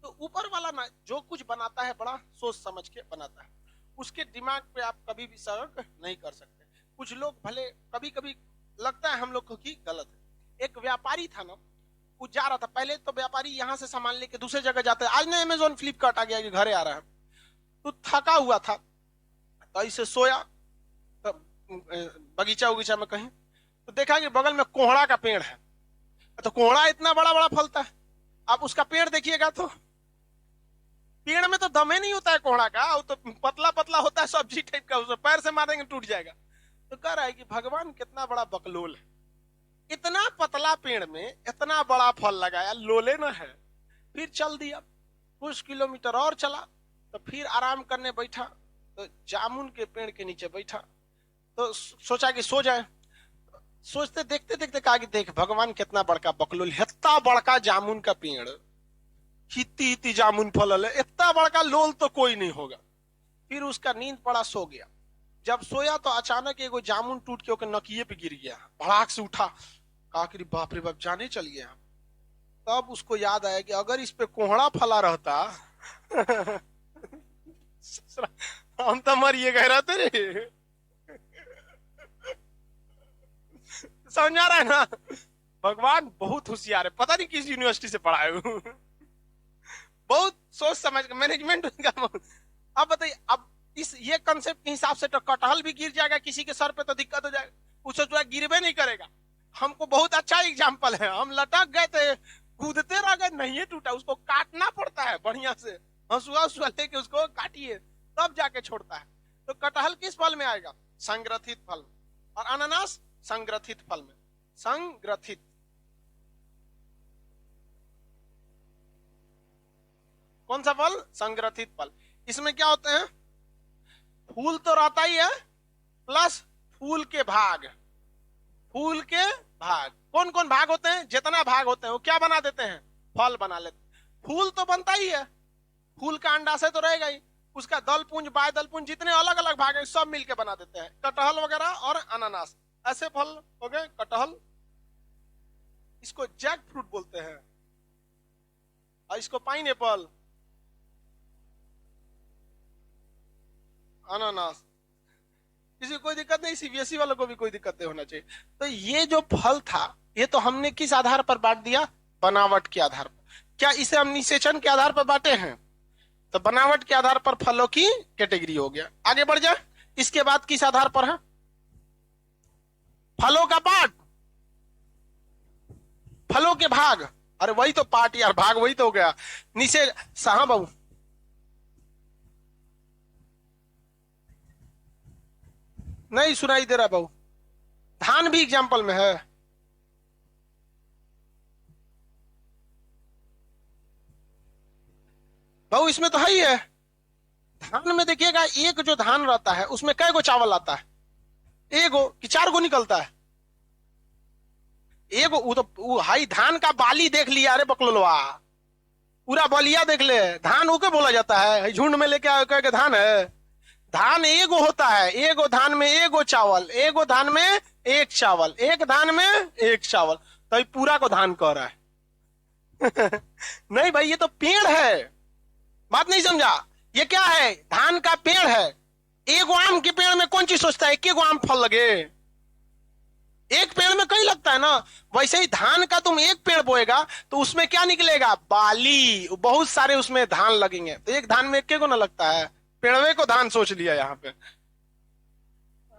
तो ऊपर वाला ना जो कुछ बनाता है बड़ा सोच समझ के बनाता है, उसके दिमाग पे आप कभी भी शक नहीं कर सकते। कुछ लोग भले कभी कभी लगता है हम लोग को कि गलत है। एक व्यापारी था ना, वो जा रहा था, पहले तो व्यापारी यहाँ से सामान लेके दूसरे जगह जाता है, आज ना अमेजोन फ्लिपकार्ट आ गया कि घरे आ रहा है, तो थका हुआ था तो ऐसे सोया तो बगीचा उगीचा में कहीं, तो देखा कि बगल में कोहड़ा का पेड़ है। तो कोहड़ा इतना बड़ा बड़ा फलता है, आप उसका पेड़ देखिएगा तो पेड़ में तो दमे नहीं होता है कोहड़ा का, वो तो पतला पतला होता है सब्जी टाइप का, उसे पैर से मारेंगे टूट जाएगा। तो कह रहा है कि भगवान कितना बड़ा बकलोल है, इतना पतला पेड़ में इतना बड़ा फल लगाया, लोले न है। फिर चल दिया, कुछ किलोमीटर और चला, तो फिर आराम करने बैठा, तो जामुन के पेड़ के नीचे बैठा, तो सोचा कि सो जाए। सोचते देखते देखते कहा कि देख भगवान कितना बड़का बकलोल, इतना बड़का जामुन का पेड़, हित्ती हित्ती जामुन फलल है, इतना बड़का लोल तो कोई नहीं होगा। फिर उसका नींद पड़ा, सो गया। जब सोया तो अचानक एगो जामुन टूट के ओके नकिए पे गिर गया, भड़ाक से उठा, कहा कि बाप रे बाप जाने चल गया। तब उसको याद आया कि अगर इस पे कोहड़ा फला रहता हम तो मरिए गए रहते रे। समझ आ रहा है ना? भगवान बहुत होशियार है, पता नहीं किस यूनिवर्सिटी से पढ़ा है बहुत सोच समझ के मैनेजमेंट। अब बताइए, अब इस ये कंसेप्ट के हिसाब से तो कटहल भी गिर जाएगा किसी के सर पे तो दिक्कत हो जाएगा, उससे जो है गिरबे नहीं करेगा। हमको बहुत अच्छा एग्जाम्पल है, हम लटक गए थे, कूदते रह गए, नहीं टूटा, उसको काटना पड़ता है बढ़िया से, हंसुआ हंसुआ लेके उसको काटिए तब जाके छोड़ता है। तो कटहल किस फल में आएगा? संग्रथित फल में। और अनानास संग्रथित फल में। संग्रथित कौन सा फल? संग्रथित फल। इसमें क्या होते हैं? फूल तो रहता ही है, प्लस फूल के भाग। फूल के भाग कौन कौन भाग होते हैं? जितना भाग होते हैं वो क्या बना देते हैं? फल बना लेते हैं। फूल तो बनता ही है, फूल का अंडाशय तो रहेगा ही, उसका दल पुंज बाय दल पुंज जितने अलग अलग भाग हैं सब मिलके बना देते हैं कटहल वगैरह और अनानास। ऐसे फल हो गए कटहल। इसको जैक फ्रूट बोलते हैं, और इसको पाइनएप्पल, अनानास। किसी को कोई दिक्कत नहीं, सीबीएसई वालों को भी कोई दिक्कत नहीं होना चाहिए। तो ये जो फल था ये तो हमने किस आधार पर बांट दिया? बनावट के आधार पर। क्या इसे हम निषेचन के आधार पर बांटे हैं? तो बनावट के आधार पर फलों की कैटेगरी हो गया। आगे बढ़ जाए, इसके बाद किस आधार पर है? फलों का पार्ट, फलों के भाग। अरे वही तो पार्ट यार, भाग वही तो हो गया। नीचे हाँ बाबू, नहीं सुनाई दे रहा बाबू। धान भी एग्जाम्पल में है। बाबू इसमें तो है ही है। धान में देखिएगा, एक जो धान रहता है उसमें कै गो चावल आता है? एगो कि 4 गो निकलता है? एगो। वो हाई धान का बाली देख लिया, अरे बकलोलवा, पूरा बलिया देख ले। धान ओके बोला जाता है? झुंड में लेके आए कह के धान है? धान एगो होता है, एगो धान में एगो चावल, एगो धान में एक चावल, एक धान में एक चावल, तो ये पूरा को धान कह रहा है। नहीं भाई, ये तो पेड़ है, बात नहीं समझा। ये क्या है? धान का पेड़ है। एगो आम के पेड़ में कौन चीज सोचता है एक एगो आम फल लगे? एक पेड़ में कहीं लगता है ना। वैसे ही धान का तुम एक पेड़ बोएगा तो उसमें क्या निकलेगा? बाली, बहुत सारे उसमें धान लगेंगे। तो एक धान में एक को ना लगता है, पेड़वे को धान सोच लिया यहाँ पे।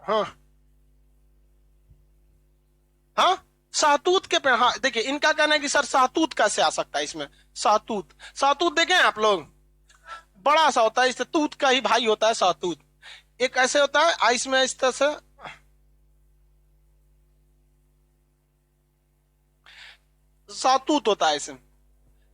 हाँ हाँ, सहतूत के पेड़। हाँ देखिए, इनका कहना है कि सर सहतूत कैसे आ सकता है इसमें? सहतूत, सहतूत देखें आप लोग, बड़ा सा होता है, इससे तूत का ही भाई होता है सहतूत। एक ऐसे होता है आइस में इस तरह से, सहतूत होता है, इसमें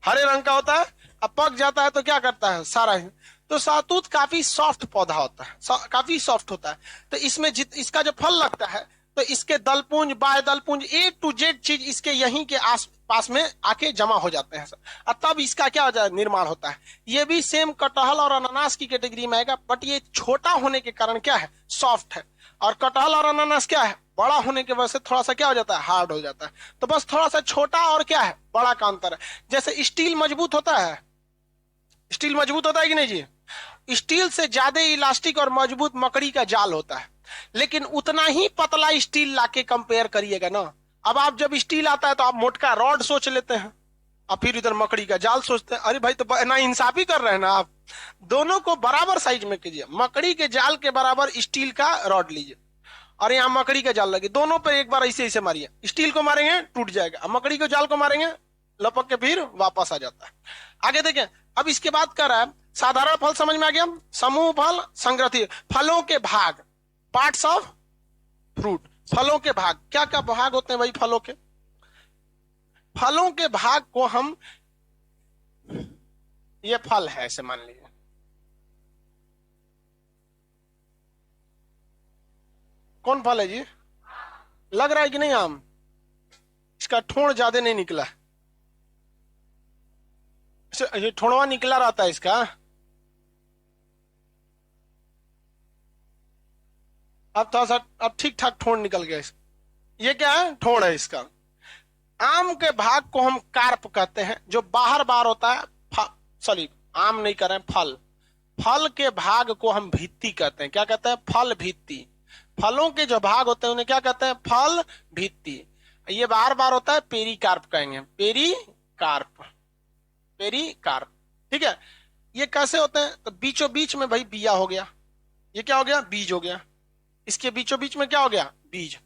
हरे रंग का होता है। अब पक जाता है तो क्या करता है सारा ही। तो सहतूत काफी सॉफ्ट पौधा होता है, काफी सॉफ्ट होता है। तो इसमें इसका जो फल लगता है तो इसके दलपुंज, बाह्य दलपुंज, A to Z चीज इसके यहीं के आस पास में आके जमा हो जाते हैं और तब इसका क्या हो जाए, निर्माण होता है। ये भी सेम कटहल और अनानास की कैटेगरी में आएगा, बट ये छोटा होने के कारण क्या है, सॉफ्ट है। और कटहल और अनानास क्या है, बड़ा होने की वजह से थोड़ा सा क्या हो जाता है, हार्ड हो जाता है। तो बस थोड़ा सा छोटा और क्या है, बड़ा का अंतर है। जैसे स्टील मजबूत होता है, स्टील मजबूत होता है कि नहीं जी? स्टील से ज्यादा इलास्टिक और मजबूत मकड़ी का जाल होता है, लेकिन उतना ही पतला स्टील लाके कंपेयर करिएगा ना। अब आप जब स्टील आता है तो आप मोटका रॉड सोच लेते हैं और फिर इधर मकड़ी का जाल सोचते हैं। अरे भाई, तो ना इंसाफी कर रहे हैं ना आप। दोनों को बराबर साइज में कीजिए। मकड़ी के जाल के बराबर स्टील का रॉड लीजिए और यहाँ मकड़ी का जाल लगे, दोनों पे एक बार ऐसे ऐसे मारिए। स्टील को मारेंगे टूट जाएगा, मकड़ी के जाल को मारेंगे लपक के फिर वापस आ जाता है। आगे देखें, अब इसके बाद कर रहा है साधारण फल, समझ में आ गया। समूह फल, संग्रहित फलों के भाग, पार्ट्स ऑफ फ्रूट। फलों के भाग, क्या क्या भाग होते हैं भाई फलों के? फलों के भाग को हम, ये फल है ऐसे मान लीजिए, कौन फल है जी? लग रहा है कि नहीं आम? इसका ठोड़ ज्यादा नहीं निकला, ये ठोड़वा निकला रहता है इसका। अब थोड़ा सा, अब ठीक ठाक ठोड़ निकल गया इसका। ये क्या है, ठोड़ है इसका। आम के भाग को हम कार्प कहते हैं, जो बाहर बार होता है। सॉरी, आम नहीं कर रहे हैं, फल। फल के भाग को हम भित्ति कहते हैं। क्या कहते हैं? फल भित्ति। फलों के जो भाग होते हैं उन्हें क्या कहते हैं? फल भित्ति। ये बार बार होता है, पेरिकार्प कहेंगे, पेरिकार्प, पेरिकार्प। ठीक है। ये कैसे होते हैं? तो बीचों बीच में भाई बिया हो गया, ये क्या हो गया, बीज हो गया। इसके बीचों बीच में क्या हो गया, बीज।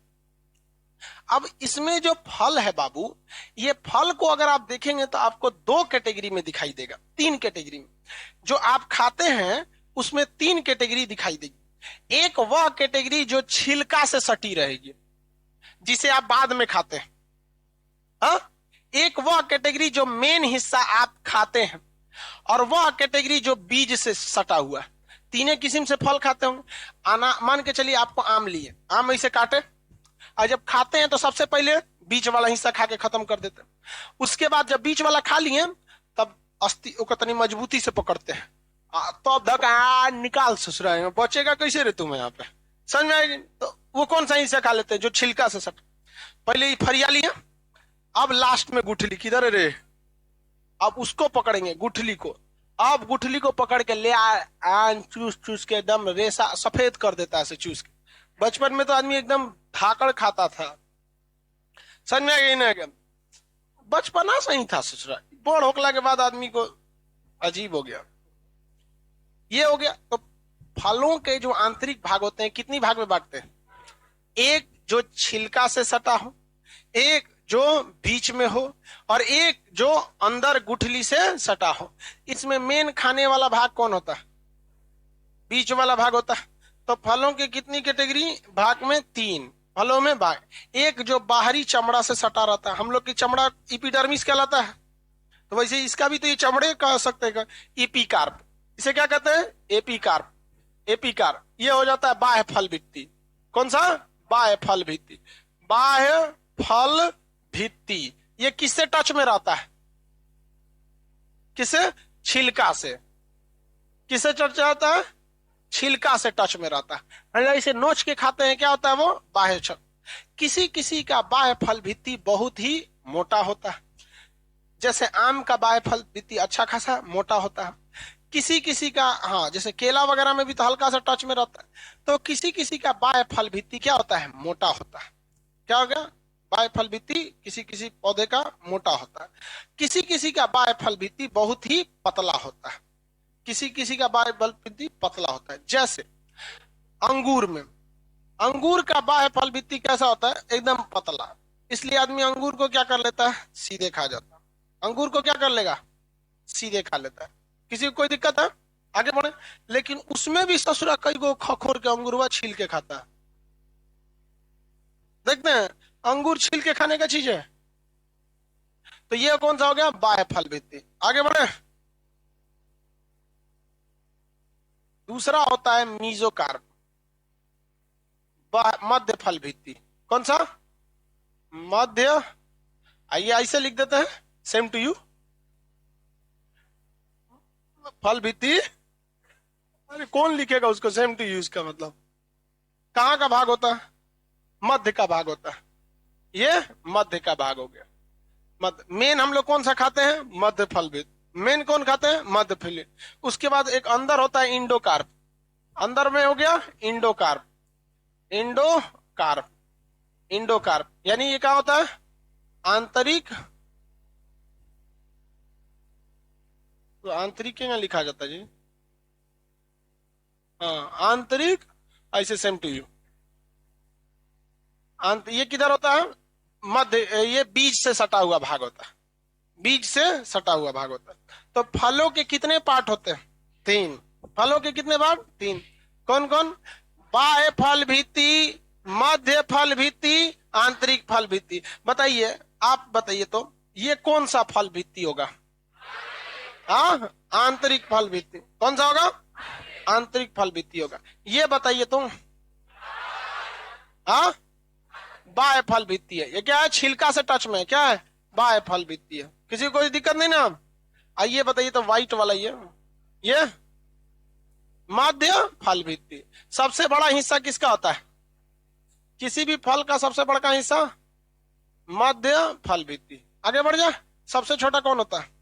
अब इसमें जो फल है बाबू, ये फल को अगर आप देखेंगे तो आपको 2 कैटेगरी में दिखाई देगा, 3 कैटेगरी में। जो आप खाते हैं उसमें 3 कैटेगरी दिखाई देगी। एक वह कैटेगरी जो छिलका से सटी रहेगी, जिसे आप बाद में खाते हैं। हा? एक वह कैटेगरी जो मेन हिस्सा आप खाते हैं, और वह कैटेगरी जो बीज से सटा हुआ है। तीनों किस्म से फल खाते होंगे। मान के चलिए आपको आम लिए, आम ऐसे काटे और जब खाते हैं तो सबसे पहले बीच वाला हिस्सा खा के खत्म कर देते हैं। उसके बाद जब बीच वाला खा लिए तब अस्थि तनी मजबूती से पकड़ते हैं, तो धका निकाल ससुरा, बचेगा कैसे रे तुम्हें यहाँ पे, समझ में आएगी? तो वो कौन सा हिस्सा खा लेते हैं जो छिलका से सट। पहले ये फरिया लिया, अब लास्ट में गुठली, किधर रे, अब उसको पकड़ेंगे गुठली को। अब गुठली को पकड़ के ले आन चूस चूस के एकदम रेसा सफेद कर देता है, चूस के। बचपन में तो आदमी एकदम धाकड़ खाता था, समझ में आ गई ना? बचपना सही था ससुरा, बड़ होकला के बाद आदमी को अजीब हो गया। ये हो गया। तो फलों के जो आंतरिक भाग होते हैं कितनी भाग में बांटते हैं? एक जो छिलका से सटा हो, एक जो बीच में हो, और एक जो अंदर गुठली से सटा हो। इसमें मेन खाने वाला भाग कौन होता है? बीच वाला भाग होता है। तो फलों की कितनी कैटेगरी भाग में? 3 फलों में भाग। एक जो बाहरी चमड़ा से सटा रहता है, हम लोग की चमड़ा इपिडर्मिस कहलाता है, तो वैसे इसका भी तो ये चमड़े कह सकते हैं, इपिकार्प। इसे क्या कहते हैं? एपिकार्प। एपिकार्प ये हो जाता है बाह्य फल भित्ति। कौन सा? बाह्य फल भित्ति। बाह्य फल भित्ति ये किससे टच में रहता है? किससे? छिलका से। किससे टच रहता है? छिलका से टच में रहता है। इसे नोच के खाते हैं, क्या होता है वो? बाह्य छल। किसी किसी का बाह्य फल भित्ति बहुत ही मोटा होता है, जैसे आम का बाह्य फल भित्ति अच्छा खासा मोटा होता है। किसी किसी का, हाँ, जैसे केला वगैरह में भी तो हल्का सा टच में रहता है। तो किसी किसी का बाह्य फल भित्ति क्या होता है? मोटा होता है। क्या हो गया? बाह्य फल भित्ति किसी किसी पौधे का मोटा होता है। किसी किसी का बाह्य फल भित्ति बहुत ही पतला होता है। किसी किसी का बाह्य फल भित्ति पतला होता है। जैसे अंगूर में, अंगूर का बाह्य फल भित्ति कैसा होता है? एकदम पतला। इसलिए आदमी अंगूर को क्या कर लेता है? सीधे खा जाता है। अंगूर को क्या कर लेगा? सीधे खा लेता है। किसी को कोई दिक्कत है? आगे बढ़े। लेकिन उसमें भी ससुरा कई को खखोर के अंगूरवा छील के खाता है। देखते हैं, अंगूर छील के खाने का चीज है। तो ये कौन सा हो गया? बाह्य फल भित्ति। आगे बढ़े। दूसरा होता है मीजोकार्प, मध्य फल भित्ति। कौन सा? मध्य। आइए ऐसे लिख देते हैं, सेम टू यू। फल भित्ति, अरे कौन लिखेगा उसको सेम टू यू? का मतलब कहां का भाग होता है? मध्य का भाग होता है। ये मध्य का भाग हो गया। मध्य। मेन हम लोग कौन सा खाते हैं? मध्य फल भित्ति। मेन कौन खाते हैं? मध्य फल। उसके बाद एक अंदर होता है इंडोकार्प। अंदर में हो गया इंडोकार्प। इंडोकार्प, इंडोकार्प यानी ये क्या होता है? आंतरिक। तो आंतरिक क्या लिखा जाता है जी? हाँ, आंतरिक। ऐसे सेम टू यू। ये किधर होता है? मध्य। ये बीज से सटा हुआ भाग होता है। बीज से सटा हुआ भाग होता है। तो फलों के कितने पार्ट होते हैं? 3। फलों के कितने पार्ट? 3। कौन कौन? बाह्य फल भित्ति, मध्य फल भित्ति, आंतरिक फल भित्ति। बताइए, आप बताइए तो ये कौन सा फल भित्ति होगा? हाँ, आंतरिक फल भित्ति। कौन सा होगा? आंतरिक फल भित्ति होगा। ये बताइए तुम। हाँ, बाह्य फल भित्ति है। ये क्या है? छिलका से टच में है। क्या है? बाह्य फल भित्ति है। किसी को कोई दिक्कत नहीं ना? आइए बताइए तो व्हाइट वाला ये मध्य फल भित्ति। सबसे बड़ा हिस्सा किसका होता है? किसी भी फल का सबसे बड़ा हिस्सा मध्य फल भित्ति। आगे बढ़ जा। सबसे छोटा कौन होता है?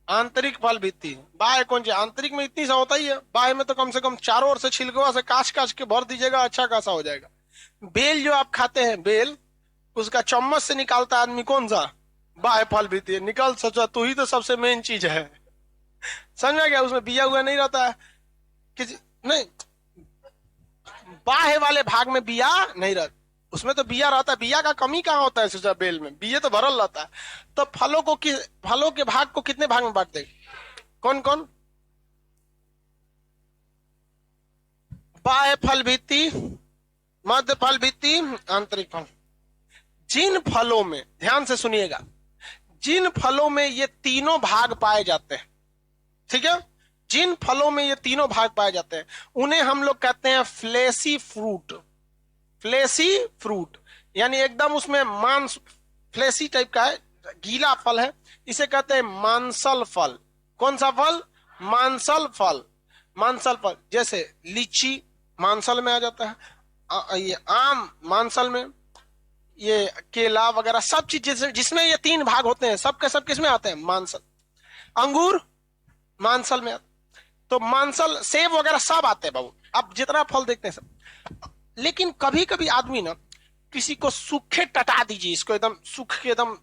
आंतरिक फल भित्ति। बाह्य कौन सी? आंतरिक में इतनी सा होता ही है। बाह्य में तो कम से कम चारों ओर से छिलका से काच काच के भर दीजिएगा, अच्छा खासा हो जाएगा। बेल जो आप खाते हैं, बेल, उसका चम्मच से निकालता है आदमी, कौन सा? बाह्य फल भित्ति। निकाल सोचा तू ही तो सबसे मेन चीज है। समझ गया? उसमें बिया हुआ नहीं रहता है किसी नहीं। बाह्य वाले भाग में बिया नहीं रहता, उसमें तो बिया रहता है। बिया का कमी कहाँ होता है? सोचा बेल में बिया तो भरल रहता है। तो फलों के भाग को कितने भाग में बांटते? कौन कौन? बाह्य फल भित्ति, मध्य फल भित्ति, आंतरिक फल। जिन फलों में, ध्यान से सुनिएगा, जिन फलों में ये तीनों भाग पाए जाते हैं, ठीक है, जिन फलों में ये तीनों भाग पाए जाते हैं, उन्हें हम लोग कहते हैं फ्लेसी फ्रूट। फ्लेसी फ्रूट यानी एकदम उसमें मांस, फ्लेसी टाइप का है, गीला फल है, इसे कहते हैं मांसल फल। कौन सा फल? मांसल फल। मांसल फल जैसे लीची मांसल में आ जाता है, ये आम मांसल में, ये केला वगैरह सब चीज जिसमें ये 3 भाग होते हैं, सब के सब किसमें आते हैं? मांसल। अंगूर मांसल में आते। तो मांसल, सेब वगैरह सब आते हैं बाबू, आप जितना फल देखते हैं सब। लेकिन कभी कभी आदमी ना, किसी को सूखे टटा दीजिए, इसको एकदम सूख के एकदम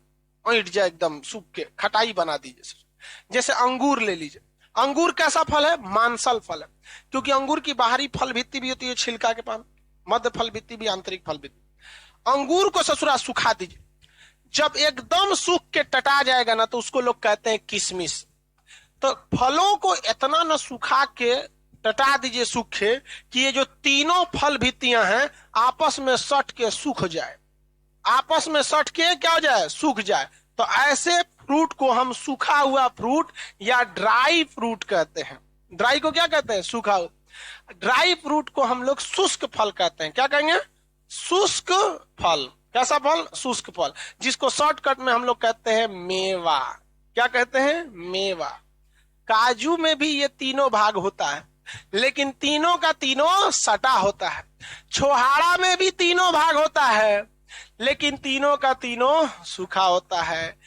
ऐंठ जाए, एकदम सूख के खटाई बना दीजिए। जैसे अंगूर ले लीजिए। अंगूर कैसा फल है? मांसल फल है, क्योंकि अंगूर की बाहरी फल भित्ति भी होती है छिलका के पास, मध्य फल भित्ति भी, आंतरिक फल भित्ति। अंगूर को ससुरा सुखा दीजिए, जब एकदम सूख के टटा जाएगा ना तो उसको लोग कहते हैं किशमिश। तो फलों को इतना न सुखा के टटा दीजिए सूखे कि ये जो तीनों फल भित्तियां हैं आपस में सट के सूख जाए, आपस में सट के क्या हो जाए? सूख जाए। तो ऐसे फ्रूट को हम सूखा हुआ फ्रूट या ड्राई फ्रूट कहते हैं। ड्राई को क्या कहते हैं? सूखा हुआ। ड्राई फ्रूट को हम लोग शुष्क फल कहते हैं। क्या कहेंगे? शुष्क फल। कैसा फल? शुष्क फल, जिसको शॉर्टकट में हम लोग कहते हैं मेवा। क्या कहते हैं? मेवा। काजू में भी ये तीनों भाग होता है, लेकिन तीनों का तीनों सटा होता है। छोहाड़ा में भी तीनों भाग होता है, लेकिन तीनों का तीनों सूखा होता है।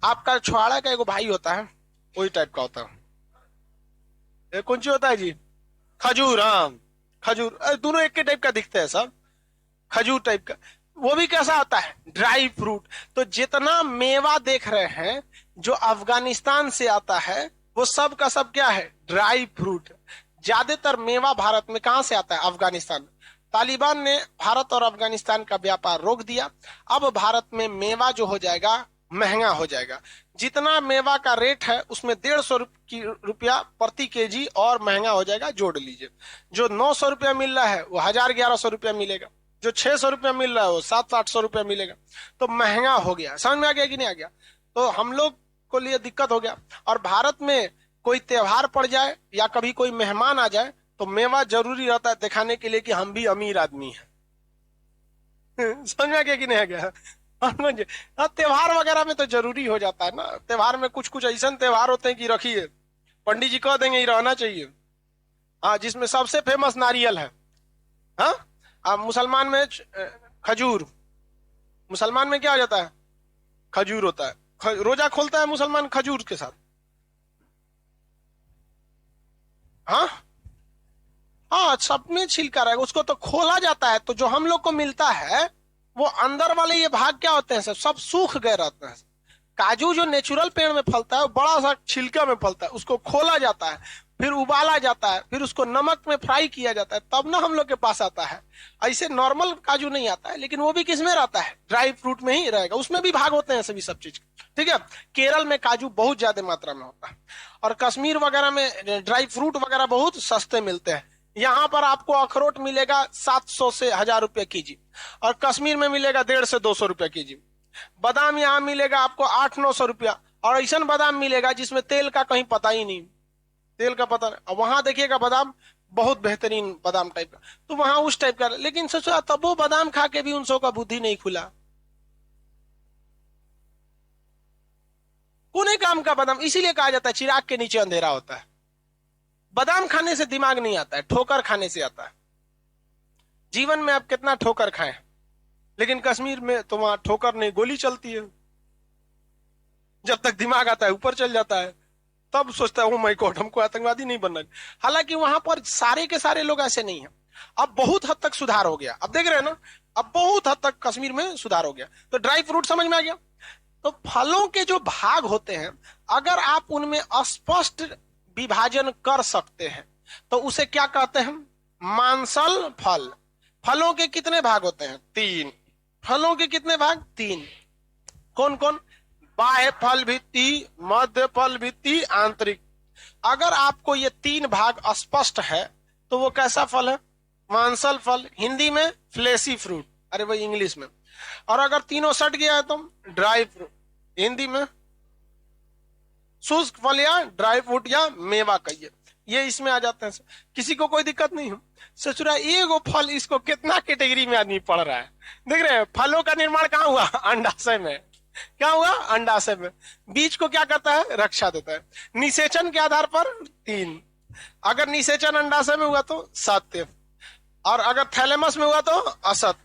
आपका छोहाड़ा का एगो भाई होता है, वही टाइप का होता है। कौन सी होता है जी? खजूर। हाँ, खजूर। दोनों एक के टाइप का दिखते हैं सब, खजूर टाइप का। वो भी कैसा होता है? Dry fruit. तो जितना मेवा देख रहे हैं जो अफगानिस्तान से आता है वो सब का सब क्या है? Dry fruit. ज्यादातर मेवा भारत में कहां से आता है? अफगानिस्तान। तालिबान ने भारत और अफगानिस्तान का व्यापार रोक दिया। अब भारत में मेवा जो हो जाएगा महंगा हो जाएगा। जितना मेवा का रेट है उसमें 150 रुपया प्रति केजी और महंगा हो जाएगा। जोड़ लीजिए, जो 900 रुपया मिल रहा है वो 1100 रुपया मिलेगा, जो 600 रुपया मिल रहा है वो 700-800 रुपया मिलेगा। तो महंगा हो गया। समझ में आ गया कि नहीं आ गया? तो हम लोग को लिए दिक्कत हो गया। और भारत में कोई त्योहार पड़ जाए या कभी कोई मेहमान आ जाए तो मेवा जरूरी रहता है दिखाने के लिए कि हम भी अमीर आदमी हैं। समझ में आ गया कि नहीं आ गया? हाँ, त्योहार वगैरह में तो जरूरी हो जाता है ना। त्योहार में कुछ कुछ ऐसा त्योहार होते हैं कि रखिए, पंडित जी कह देंगे ये रहना चाहिए। हाँ, जिसमें सबसे फेमस नारियल है। हाँ, मुसलमान में खजूर। मुसलमान में क्या हो जाता है? खजूर होता है। रोजा खोलता है मुसलमान खजूर के साथ। हाँ हाँ, सब में छिलका रहेगा, उसको तो खोला जाता है। तो जो हम लोग को मिलता है वो अंदर वाले ये भाग क्या होते हैं? सब सूख गए रहते हैं। काजू जो नेचुरल पेड़ में फलता है वो बड़ा सा छिलका में फलता है, उसको खोला जाता है, फिर उबाला जाता है, फिर उसको नमक में फ्राई किया जाता है, तब ना हम लोग के पास आता है। ऐसे नॉर्मल काजू नहीं आता है। लेकिन वो भी किस में रहता है? ड्राई फ्रूट में ही रहेगा। उसमें भी भाग होते हैं सभी सब चीज। ठीक है। केरल में काजू बहुत ज्यादा मात्रा में होता है, और कश्मीर वगैरह में ड्राई फ्रूट वगैरह बहुत सस्ते मिलते हैं। यहाँ पर आपको अखरोट मिलेगा 700 से 1000 रुपये केजी, और कश्मीर में मिलेगा 150 से 200 रुपये केजी। बादाम यहाँ मिलेगा आपको 800-900 रुपया, और ऐसा बादाम मिलेगा जिसमें तेल का कहीं पता ही नहीं, तेल का पता नहीं। वहां देखिएगा बादाम बहुत बेहतरीन बादाम टाइप का, तो वहां उस टाइप का। लेकिन सोचा तब वो बादाम खा के भी उन सब का बुद्धि नहीं खुला। कोने काम का बादाम, इसीलिए कहा जाता है चिराग के नीचे अंधेरा होता है। बादाम खाने से दिमाग नहीं आता है, ठोकर खाने से आता है। जीवन में आप कितना ठोकर खाएं, लेकिन कश्मीर में तो वहां ठोकर नहीं, गोली चलती है। जब तक दिमाग आता है ऊपर चल जाता है, तब सोचता है ओ माय गॉड हमको आतंकवादी नहीं बनना। हालांकि वहां पर सारे के सारे लोग ऐसे नहीं है। अब बहुत हद तक सुधार हो गया। अब देख रहे हैं ना, अब बहुत हद तक कश्मीर में सुधार हो गया। तो ड्राई फ्रूट समझ में आ गया। तो फलों के जो भाग होते हैं, अगर आप उनमें स्पष्ट विभाजन कर सकते हैं तो उसे क्या कहते हैं? मांसल फल। फलों के कितने भाग होते हैं? 3। फलों के कितने भाग? 3। कौन कौन? बाह्य फल भित्ति, मध्य फल भित्ति, आंतरिक। अगर आपको ये 3 भाग स्पष्ट है तो वो कैसा फल है? मांसल फल। हिंदी में फ्लेशी फ्रूट, अरे भाई इंग्लिश में। और अगर तीनों सट गया है तो ड्राई फ्रूट, हिंदी में शुष्क फल या ड्राई फ्रूट या मेवा कहिए। ये इसमें आ जाते हैं। किसी को कोई दिक्कत नहीं है। सचुरा एगो फल, इसको कितना कैटेगरी में आदमी पढ़ रहा है। देख रहे हैं फलों का निर्माण कहाँ हुआ? अंडाशय में। क्या हुआ? अंडाशय में। बीज को क्या करता है? रक्षा देता है। निषेचन के आधार पर 3। अगर निषेचन अंडाशय में हुआ तो सत्य, और अगर थैलेमस में हुआ तो असत।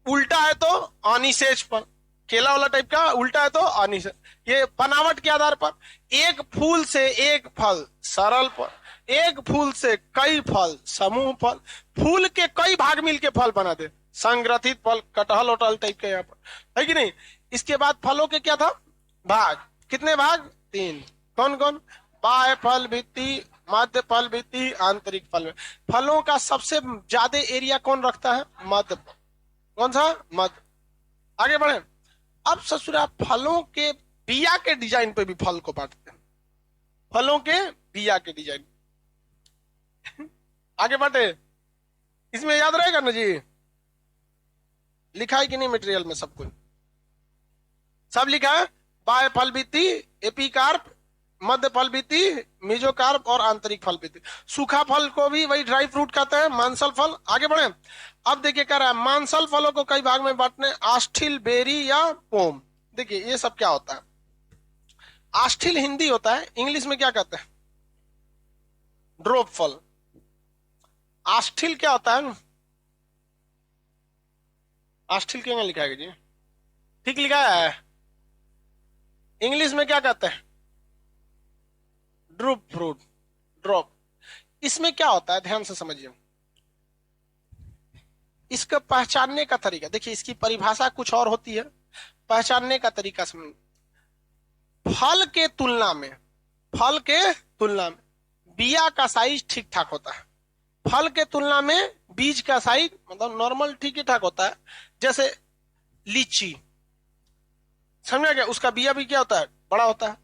उल्टा है तो अनिषेच पर, केला वाला टाइप का उल्टा है तो अनिषेच। ये बनावट के आधार पर। एक फूल से एक फल, सरल पर। एक फूल से कई फल, समूह फल। फूल के कई भाग मिलके फल बना दे, संग्रथित फल, कटहल वटहल टाइप के यहाँ पर, है कि नहीं? इसके बाद फलों के क्या था? भाग। कितने भाग? 3। कौन कौन? बाह्य फल भित्ति, मध्य फल भित्ति, आंतरिक फल में। फलों का सबसे ज्यादा एरिया कौन रखता है? मध्य। कौन सा? मध्य। आगे बढ़े। अब ससुरा फलों के बिया के डिजाइन पे भी फल को बांटते हैं, फलों के बिया के डिजाइन। आगे बढ़े। इसमें याद रहेगा ना जी? लिखा है कि नहीं मटेरियल में? सब कुछ सब लिखा है। बाह्य फल भित्ति, एपिकार्प, मध्य फल भित्ति, मेजोकार्प और आंतरिक फल भित्ति। सूखा फल को भी वही ड्राई फ्रूट कहते हैं, मांसल फल। आगे बढ़े। अब देखिए कह रहा है मांसल फलों को कई भाग में बांटने, आस्ठिल, बेरी या पोम। देखिए ये सब क्या होता है? आस्ठिल हिंदी होता है, इंग्लिश में क्या कहते हैं? ड्रॉप फल। आस्ठिल क्या होता है? आस्ठिल क्या लिखा है जी? ठीक लिखा है। इंग्लिश में क्या कहते हैं? Drupe fruit, drop. इसमें क्या होता है ध्यान से समझिए। इसको पहचानने का तरीका देखिए, इसकी परिभाषा कुछ और होती है, पहचानने का तरीका समझिए। फल के तुलना में, फल के तुलना में बिया का साइज ठीक ठाक होता है। फल के तुलना में बीज का साइज मतलब नॉर्मल ठीक ही ठाक होता है। जैसे लीची, समझा क्या? उसका बिया भी क्या होता है? बड़ा होता है।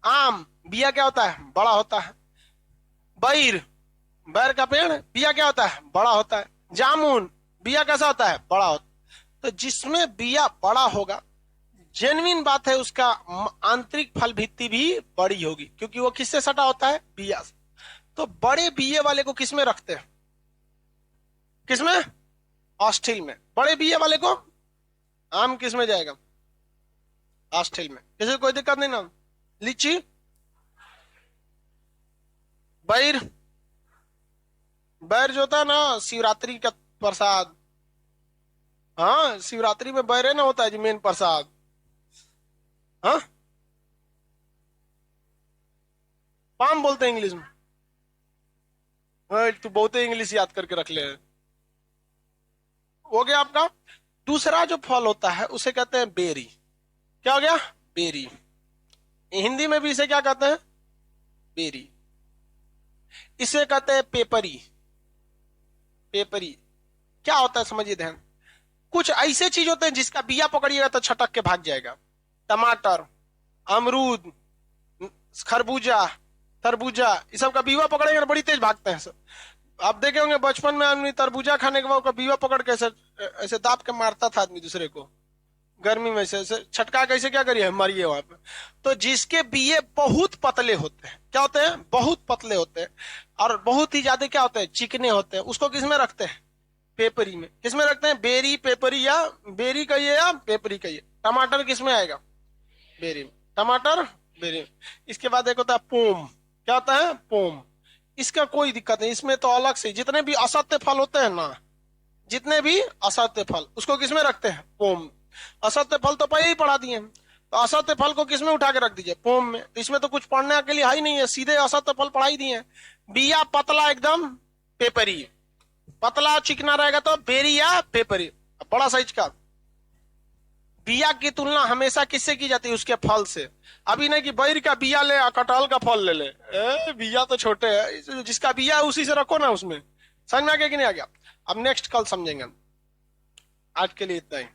आम बिया क्या होता है? बड़ा होता है। बैर, बैर का पेड़ बिया क्या होता है? बड़ा होता है। जामुन बिया कैसा होता है? बड़ा होता है। तो जिसमें बिया बड़ा होगा, जेन्युइन बात है, उसका आंतरिक फल भित्ति भी बड़ी होगी, क्योंकि वो किससे सटा होता है? बिया से। तो बड़े बिये वाले को किसमें रखते हैं? किसमें? आस्ठिल में। बड़े बिये वाले को आम किसमें जाएगा? आस्ठिल में। किसी कोई दिक्कत नहीं ना? लीची, बैर, बैर जो होता है ना शिवरात्रि का प्रसाद, हाँ शिवरात्रि में बैर ना होता है जी मेन प्रसाद। हाँ पाम बोलते हैं इंग्लिश में। तू बहुत इंग्लिश याद करके रख ले। हो गया आपका। दूसरा जो फल होता है उसे कहते हैं बेरी। क्या हो गया? बेरी। हिंदी में भी इसे क्या कहते हैं? बेरी। इसे कहते हैं पेपरी। पेपरी क्या होता है समझिए ध्यान। कुछ ऐसे चीज होते हैं जिसका बिया पकड़िएगा तो छटक के भाग जाएगा। टमाटर, अमरूद, खरबूजा, तरबूजा, इस सब का बीवा पकड़ेंगे तो बड़ी तेज भागते हैं सब। आप देखे होंगे बचपन में आदमी तरबूजा खाने के बाद बीवा पकड़ के ऐसे ऐसे दाब के मारता था आदमी दूसरे को, गर्मी में से छटका कैसे क्या करिए मारिए वहां पे। तो जिसके बीए बहुत पतले होते हैं, क्या होते हैं? बहुत पतले होते हैं, और बहुत ही ज्यादा क्या होते हैं? चिकने होते हैं। उसको किसमें रखते हैं? पेपरी में। किसमें रखते हैं? बेरी, पेपरी, या बेरी कहिए या पेपरी कहिए। टमाटर किसमें आएगा? बेरी में। टमाटर बेरी में। इसके बाद एक होता है पोम। क्या होता है? पोम। इसका कोई दिक्कत नहीं, इसमें तो अलग से जितने भी असत्य फल होते हैं ना, जितने भी असत्य फल, उसको किसमें रखते हैं? पोम। असत्य फल तो पहले ही पढ़ा दिए हैं, तो असत्य फल को किसमें उठा के रख दीजिए? पोम में। तो इसमें तो कुछ पढ़ने के लिए है ही नहीं है, सीधे असत्य फल पढ़ाई दिए हैं। बिया पतला एकदम, पेपरी। पतला चिकना रहेगा तो बेरी या पेपरी। बड़ा साइज का। बिया की तुलना हमेशा किससे की जाती है? उसके फल से। अभी नहीं कि बैर का बिया ले कटहल का फल ले ले, बिया तो छोटे है, जिसका बिया है उसी से रखो ना उसमें। समझ में आ गया कि नहीं आ गया? अब नेक्स्ट कल समझेंगे। आज के लिए इतना ही।